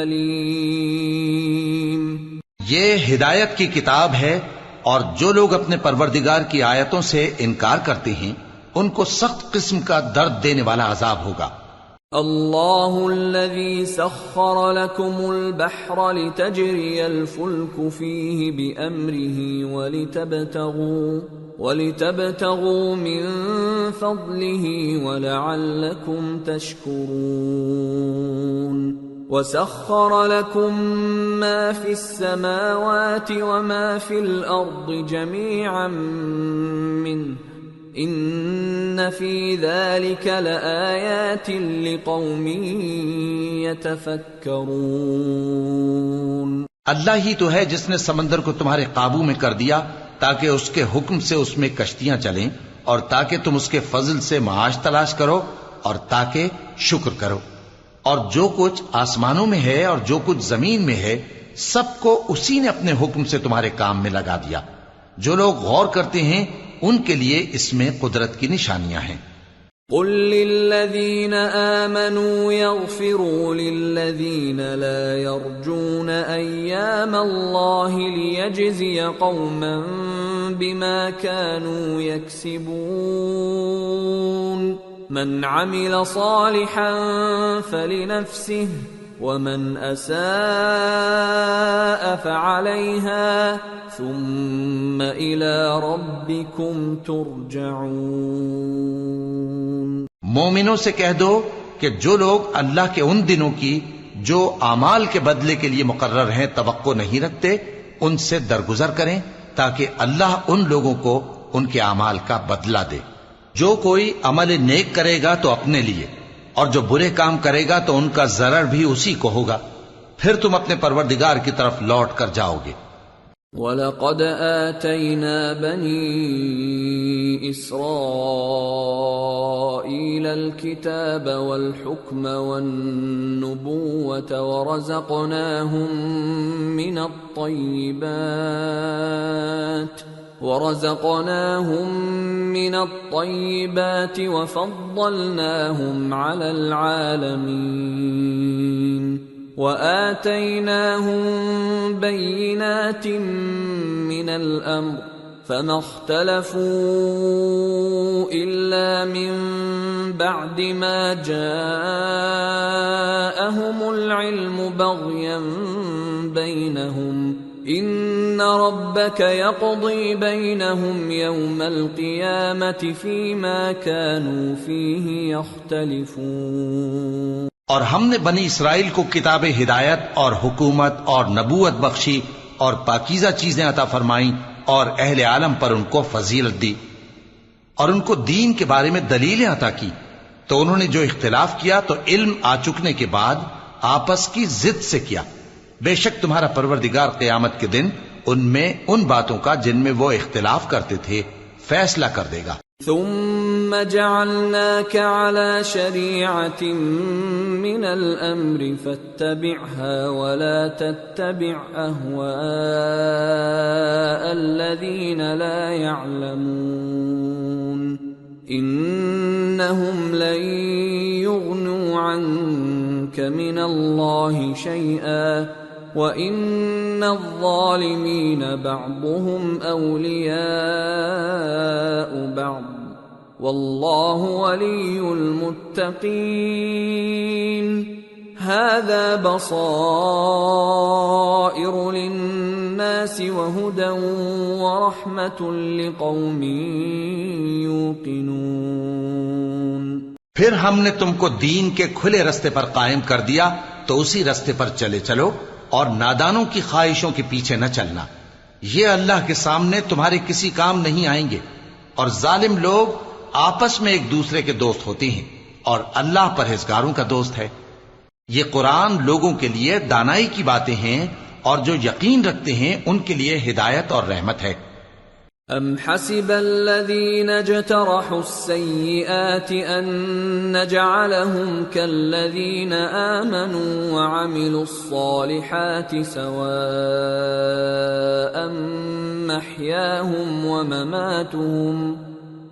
أَلِيمٌ۔ یہ ہدایت کی کتاب ہے، اور جو لوگ اپنے پروردگار کی آیتوں سے انکار کرتے ہیں ان کو سخت قسم کا درد دینے والا عذاب ہوگا۔ اللہ الذی سخر لکم البحر لتجری الفلک فیہ بأمرہ ولتبتغوا من فضلہ ولعلکم تشکرون، وسخر لكم ما في السماوات وما في الأرض جميعا منه إن في ذلك لآيات لقوم يتفكرون۔ اللہ ہی تو ہے جس نے سمندر کو تمہارے قابو میں کر دیا تاکہ اس کے حکم سے اس میں کشتیاں چلیں، اور تاکہ تم اس کے فضل سے معاش تلاش کرو اور تاکہ شکر کرو۔ اور جو کچھ آسمانوں میں ہے اور جو کچھ زمین میں ہے سب کو اسی نے اپنے حکم سے تمہارے کام میں لگا دیا۔ جو لوگ غور کرتے ہیں ان کے لیے اس میں قدرت کی نشانیاں ہیں۔ قل للذین آمنوا یغفروا للذین لا یرجون ایام اللہ لیجزی قوما بما كانوا یکسبون، من عمل صالحا فلنفسه ومن اساء فعليها ثم الى ربكم ترجعون۔ مومنوں سے کہہ دو کہ جو لوگ اللہ کے ان دنوں کی جو اعمال کے بدلے کے لیے مقرر ہیں توقع نہیں رکھتے ان سے درگزر کریں تاکہ اللہ ان لوگوں کو ان کے اعمال کا بدلہ دے۔ جو کوئی عمل نیک کرے گا تو اپنے لیے، اور جو برے کام کرے گا تو ان کا ضرر بھی اسی کو ہوگا، پھر تم اپنے پروردگار کی طرف لوٹ کر جاؤ گے۔ وَلَقَدْ آتَيْنَا بَنِي إِسْرَائِيلَ الْكِتَابَ وَالْحُكْمَ وَالنُّبُوَّةَ وَرَزَقْنَاهُمْ مِنَ الطَّيِّبَاتِ ورزقناهم من الطيبات وفضلناهم على العالمين وآتيناهم بينات من الأمر فما اختلفوا إلا من بعد ما جاءهم العلم بغيا بينهم إن ربك يقضي بينهم يوم القيامة فيما كانوا فيه يختلفون۔ اور ہم نے بنی اسرائیل کو کتاب ہدایت اور حکومت اور نبوت بخشی اور پاکیزہ چیزیں عطا فرمائیں اور اہل عالم پر ان کو فضیلت دی اور ان کو دین کے بارے میں دلیلیں عطا کی، تو انہوں نے جو اختلاف کیا تو علم آ چکنے کے بعد آپس کی ضد سے کیا۔ بے شک تمہارا پروردگار قیامت کے دن ان میں ان باتوں کا جن میں وہ اختلاف کرتے تھے فیصلہ کر دے گا۔ ثم جعلناك على شريعة من الأمر فاتبعها ولا تتبع أهواء الذين لا يعلمون إنهم لن يغنوا عنك من الله شيئا وَإِنَّ الظَّالِمِينَ بَعْضُهُمْ أَوْلِيَاءُ بَعْضٍ وَاللَّهُ وَلِيُّ الْمُتَّقِينَ هَذَا بَصَائِرُ لِلنَّاسِ وَهُدًى وَرَحْمَةٌ لِقَوْمٍ يُوقِنُونَ۔ پھر ہم نے تم کو دین کے کھلے رستے پر قائم کر دیا تو اسی رستے پر چلے چلو اور نادانوں کی خواہشوں کے پیچھے نہ چلنا، یہ اللہ کے سامنے تمہارے کسی کام نہیں آئیں گے، اور ظالم لوگ آپس میں ایک دوسرے کے دوست ہوتے ہیں اور اللہ پرہیزگاروں کا دوست ہے۔ یہ قرآن لوگوں کے لیے دانائی کی باتیں ہیں اور جو یقین رکھتے ہیں ان کے لیے ہدایت اور رحمت ہے۔ أَمْ حَسِبَ الَّذِينَ اجْتَرَحُوا السَّيِّئَاتِ أَن نَّجْعَلَهُمْ كَالَّذِينَ آمَنُوا وَعَمِلُوا الصَّالِحَاتِ سَوَاءً مَّحْيَاهُمْ وَمَمَاتُهُمْ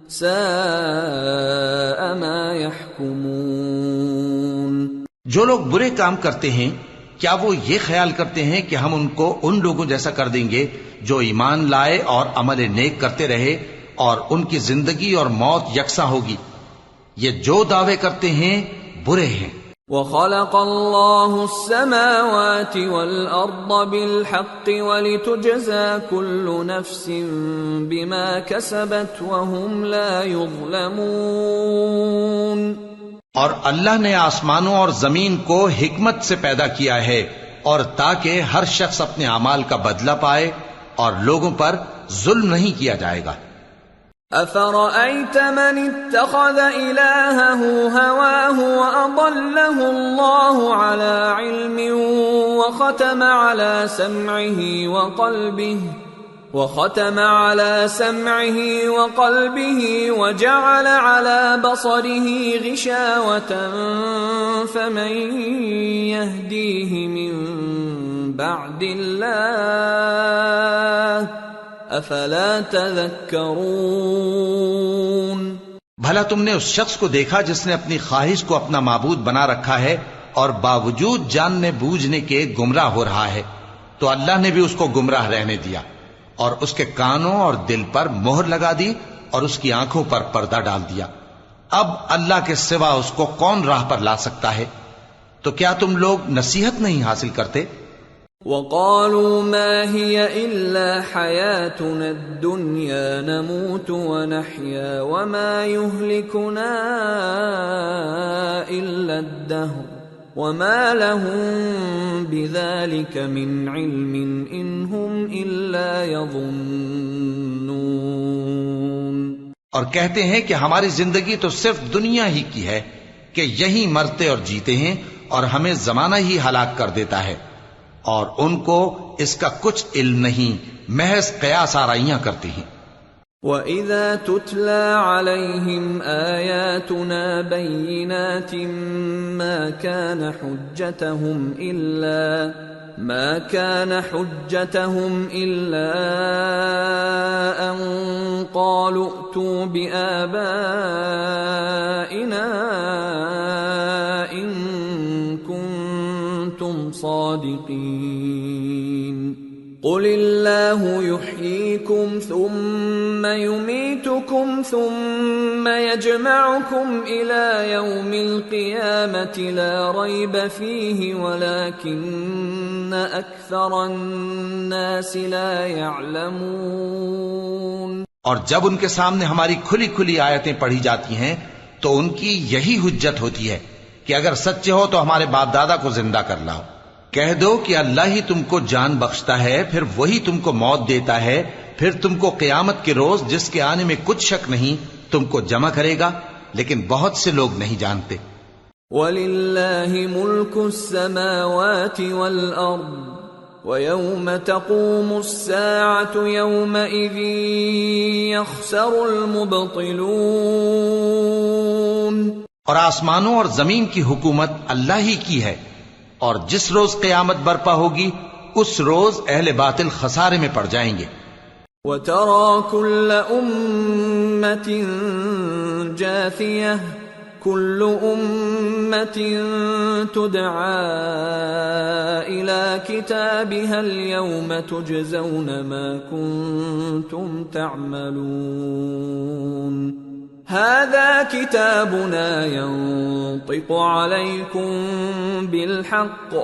سَاءَ مَا يَحْكُمُونَ۔ جو لوگ برے کام کرتے ہیں کیا وہ یہ خیال کرتے ہیں کہ ہم ان کو ان لوگوں جیسا کر دیں گے جو ایمان لائے اور عمل نیک کرتے رہے اور ان کی زندگی اور موت یکساں ہوگی؟ یہ جو دعوے کرتے ہیں برے ہیں۔ وَخَلَقَ اللَّهُ السَّمَاوَاتِ وَالْأَرْضَ بِالْحَقِّ وَلِتُجْزَى كُلُّ نَفْسٍ بِمَا كَسَبَتْ وَهُمْ لَا يُظْلَمُونَ۔ اور اللہ نے آسمانوں اور زمین کو حکمت سے پیدا کیا ہے اور تاکہ ہر شخص اپنے اعمال کا بدلہ پائے اور لوگوں پر ظلم نہیں کیا جائے گا۔ أَفَرَأَيْتَ مَنِ اتَّخَذَ إِلَٰهَهُ هَوَاهُ وَأَضَلَّهُ اللَّهُ عَلَىٰ عِلْمٍ وَخَتَمَ عَلَىٰ سَمْعِهِ وَقَلْبِهِ وَجَعَلَ عَلَىٰ بَصَرِهِ غِشَاوَةً فَمَن يَهْدِيهِ مِن بَعْدِ اللَّهِ أَفَلَا تَذَكَّرُونَ۔ بھلا تم نے اس شخص کو دیکھا جس نے اپنی خواہش کو اپنا معبود بنا رکھا ہے اور باوجود جاننے بوجھنے کے گمراہ ہو رہا ہے؟ تو اللہ نے بھی اس کو گمراہ رہنے دیا اور اس کے کانوں اور دل پر مہر لگا دی اور اس کی آنکھوں پر پردہ ڈال دیا۔ اب اللہ کے سوا اس کو کون راہ پر لا سکتا ہے؟ تو کیا تم لوگ نصیحت نہیں حاصل کرتے؟ وَقَالُوا مَا هِيَ إِلَّا حَيَاتُنَا الدُّنْيَا نَمُوتُ وَنَحْيَا وَمَا يُهْلِكُنَا إِلَّا الدَّهْرُ وَمَا لَهُم بِذَلِكَ مِنْ عِلْمٍ إِنْ هُمْ إِلَّا يَظُنُّونَ۔ اور کہتے ہیں کہ ہماری زندگی تو صرف دنیا ہی کی ہے کہ یہی مرتے اور جیتے ہیں اور ہمیں زمانہ ہی ہلاک کر دیتا ہے، اور ان کو اس کا کچھ علم نہیں، محض قیاس آرائیاں کرتے ہیں۔ وَإِذَا تُتْلَى عَلَيْهِمْ آيَاتُنَا بَيِّنَاتٍ مَا كَانَ حُجَّتَهُمْ ما كان حجتهم إلا أن قالوا ائتوا بآبائنا إن كنتم صادقين قل الله يحييكم ثم يميتكم ثم يجمعكم إلى يوم القيامة لا ريب فيه ولكن أكثر الناس لا يعلمون۔ اور جب ان کے سامنے ہماری کھلی کھلی آیتیں پڑھی جاتی ہیں تو ان کی یہی حجت ہوتی ہے کہ اگر سچے ہو تو ہمارے باپ دادا کو زندہ کر لاؤ۔ کہہ دو کہ اللہ ہی تم کو جان بخشتا ہے، پھر وہی تم کو موت دیتا ہے، پھر تم کو قیامت کے روز جس کے آنے میں کچھ شک نہیں تم کو جمع کرے گا، لیکن بہت سے لوگ نہیں جانتے۔ وَلِلَّهِ مُلْكُ السَّمَاوَاتِ وَالْأَرْضِ وَيَوْمَ تَقُومُ السَّاعَةُ يَوْمَئِذٍ يَخْسَرُ الْمُبْطِلُونَ۔ اور آسمانوں اور زمین کی حکومت اللہ ہی کی ہے، اور جس روز قیامت برپا ہوگی اس روز اہل باطل خسارے میں پڑ جائیں گے۔ وَتَرَى كُلَّ أُمَّةٍ جَاثِيَةً كُلُّ أُمَّةٍ تُدْعَى إِلَى كِتَابِهَا الْيَوْمَ تُجْزَوْنَ مَا كُنتُمْ تَعْمَلُونَ هذا كتابنا ينطق عليكم بالحق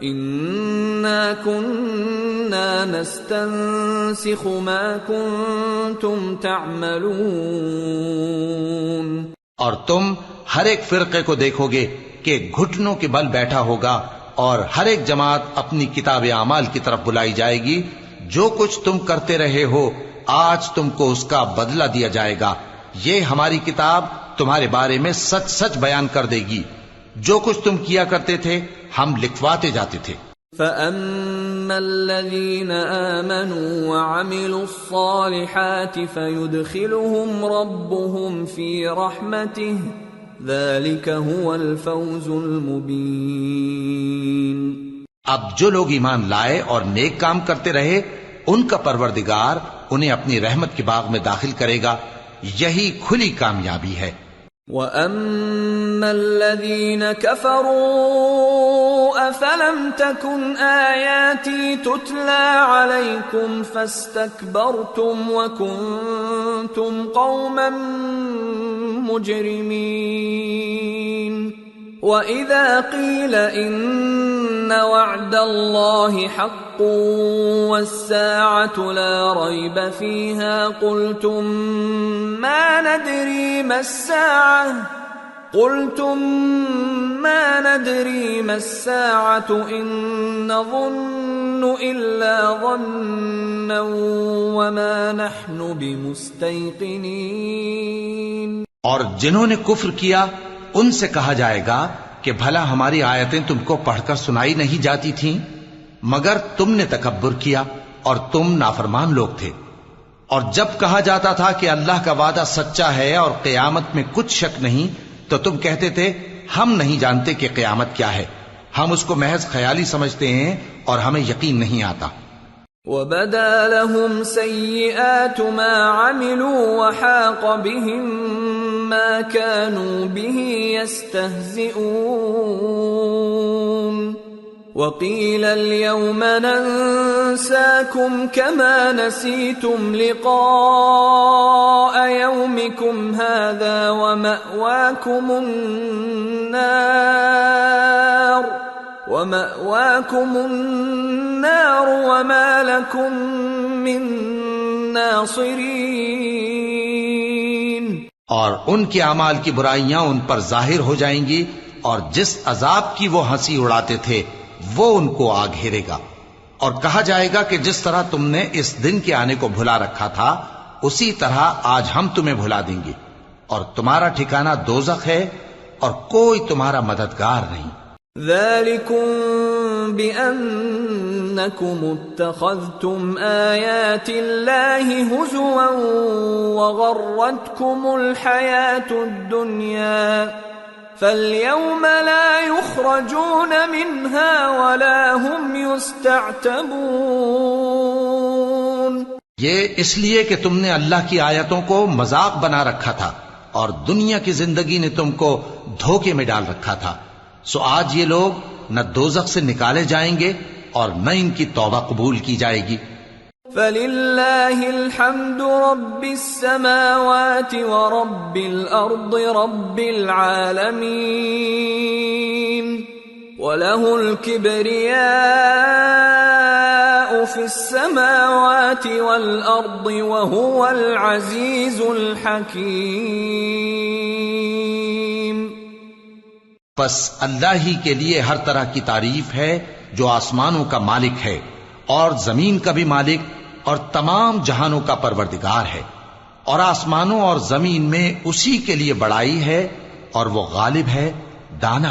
إنا كنا نستنسخ ما كنتم تعملون۔ اور تم ہر ایک فرقے کو دیکھو گے کہ گھٹنوں کے بل بیٹھا ہوگا، اور ہر ایک جماعت اپنی کتاب اعمال کی طرف بلائی جائے گی۔ جو کچھ تم کرتے رہے ہو آج تم کو اس کا بدلہ دیا جائے گا۔ یہ ہماری کتاب تمہارے بارے میں سچ سچ بیان کر دے گی۔ جو کچھ تم کیا کرتے تھے ہم لکھواتے جاتے تھے۔ فَأَمَّا الَّذِينَ آمَنُوا وَعَمِلُوا الصَّالِحَاتِ فَيُدْخِلُهُمْ رَبُّهُمْ فِي رَحْمَتِهِ ذَلِكَ هُوَ الْفَوْزُ الْمُبِينُ۔ اب جو لوگ ایمان لائے اور نیک کام کرتے رہے ان کا پروردگار انہیں اپنی رحمت کے باغ میں داخل کرے گا، یہی کھلی کامیابی ہے۔ وَأَمَّا الَّذِينَ كَفَرُوا أَفَلَمْ تَكُنْ آيَاتِي تُتْلَى عَلَيْكُمْ فَاسْتَكْبَرْتُمْ وَكُنْتُمْ قَوْمًا مُجْرِمِينَ وَإِذَا قِيلَ إِنَّ وَعْدَ اللَّهِ حَقٌّ وَالسَّاعَةُ لَا رَيْبَ فِيهَا قُلْتُمْ مَا نَدْرِي مَا السَّاعَةُ إِن نَّظُنُّ إِلَّا ظَنًّا وَمَا نَحْنُ بِمُسْتَيْقِنِينَ۔ اور جنہوں نے کفر کیا ان سے کہا جائے گا کہ بھلا ہماری آیتیں تم کو پڑھ کر سنائی نہیں جاتی تھیں؟ مگر تم نے تکبر کیا اور تم نافرمان لوگ تھے۔ اور جب کہا جاتا تھا کہ اللہ کا وعدہ سچا ہے اور قیامت میں کچھ شک نہیں تو تم کہتے تھے ہم نہیں جانتے کہ قیامت کیا ہے، ہم اس کو محض خیالی سمجھتے ہیں اور ہمیں یقین نہیں آتا۔ وَبَدَا لَهُمْ سَيِّئَاتُ مَا عَمِلُوا وَحَاقَ بِهِمْ مَا كَانُوا بِهِ يَسْتَهْزِئُونَ وَقِيلَ الْيَوْمَ نَنسَاكُمْ كَمَا نَسِيتُمْ لِقَاءَ يَوْمِكُمْ هَذَا وَمَأْوَاكُمُ النَّارُ وَمَا لَكُمْ مِنْ نَاصِرِينَ۔ اور ان کے اعمال کی برائیاں ان پر ظاہر ہو جائیں گی، اور جس عذاب کی وہ ہنسی اڑاتے تھے وہ ان کو آ گھیرے گا۔ اور کہا جائے گا کہ جس طرح تم نے اس دن کے آنے کو بھلا رکھا تھا اسی طرح آج ہم تمہیں بھلا دیں گے، اور تمہارا ٹھکانہ دوزخ ہے اور کوئی تمہارا مددگار نہیں۔ ذَلِكُمْ بِأَنَّكُمُ اتَّخَذْتُمْ آيَاتِ اللَّهِ هُزُوًا وَغَرَّتْكُمُ الْحَيَاةُ الدُّنْيَا فَالْيَوْمَ لَا يُخْرَجُونَ مِنْهَا وَلَا هُمْ يُسْتَعْتَبُونَ۔ یہ اس لیے کہ تم نے اللہ کی آیتوں کو مذاق بنا رکھا تھا اور دنیا کی زندگی نے تم کو دھوکے میں ڈال رکھا تھا، سو آج یہ لوگ نہ دوزخ سے نکالے جائیں گے اور نہ ان کی توبہ قبول کی جائے گی۔ فَلِلَّهِ الْحَمْدُ رَبِّ السَّمَاوَاتِ وَرَبِّ الْأَرْضِ رَبِّ الْعَالَمِينَ وَلَهُ الْكِبْرِيَاءُ فِي السَّمَاوَاتِ وَالْأَرْضِ وَهُوَ الْعَزِيزُ الْحَكِيمُ۔ پس اللہ ہی کے لیے ہر طرح کی تعریف ہے جو آسمانوں کا مالک ہے اور زمین کا بھی مالک اور تمام جہانوں کا پروردگار ہے، اور آسمانوں اور زمین میں اسی کے لیے بڑائی ہے اور وہ غالب ہے، دانا ہے۔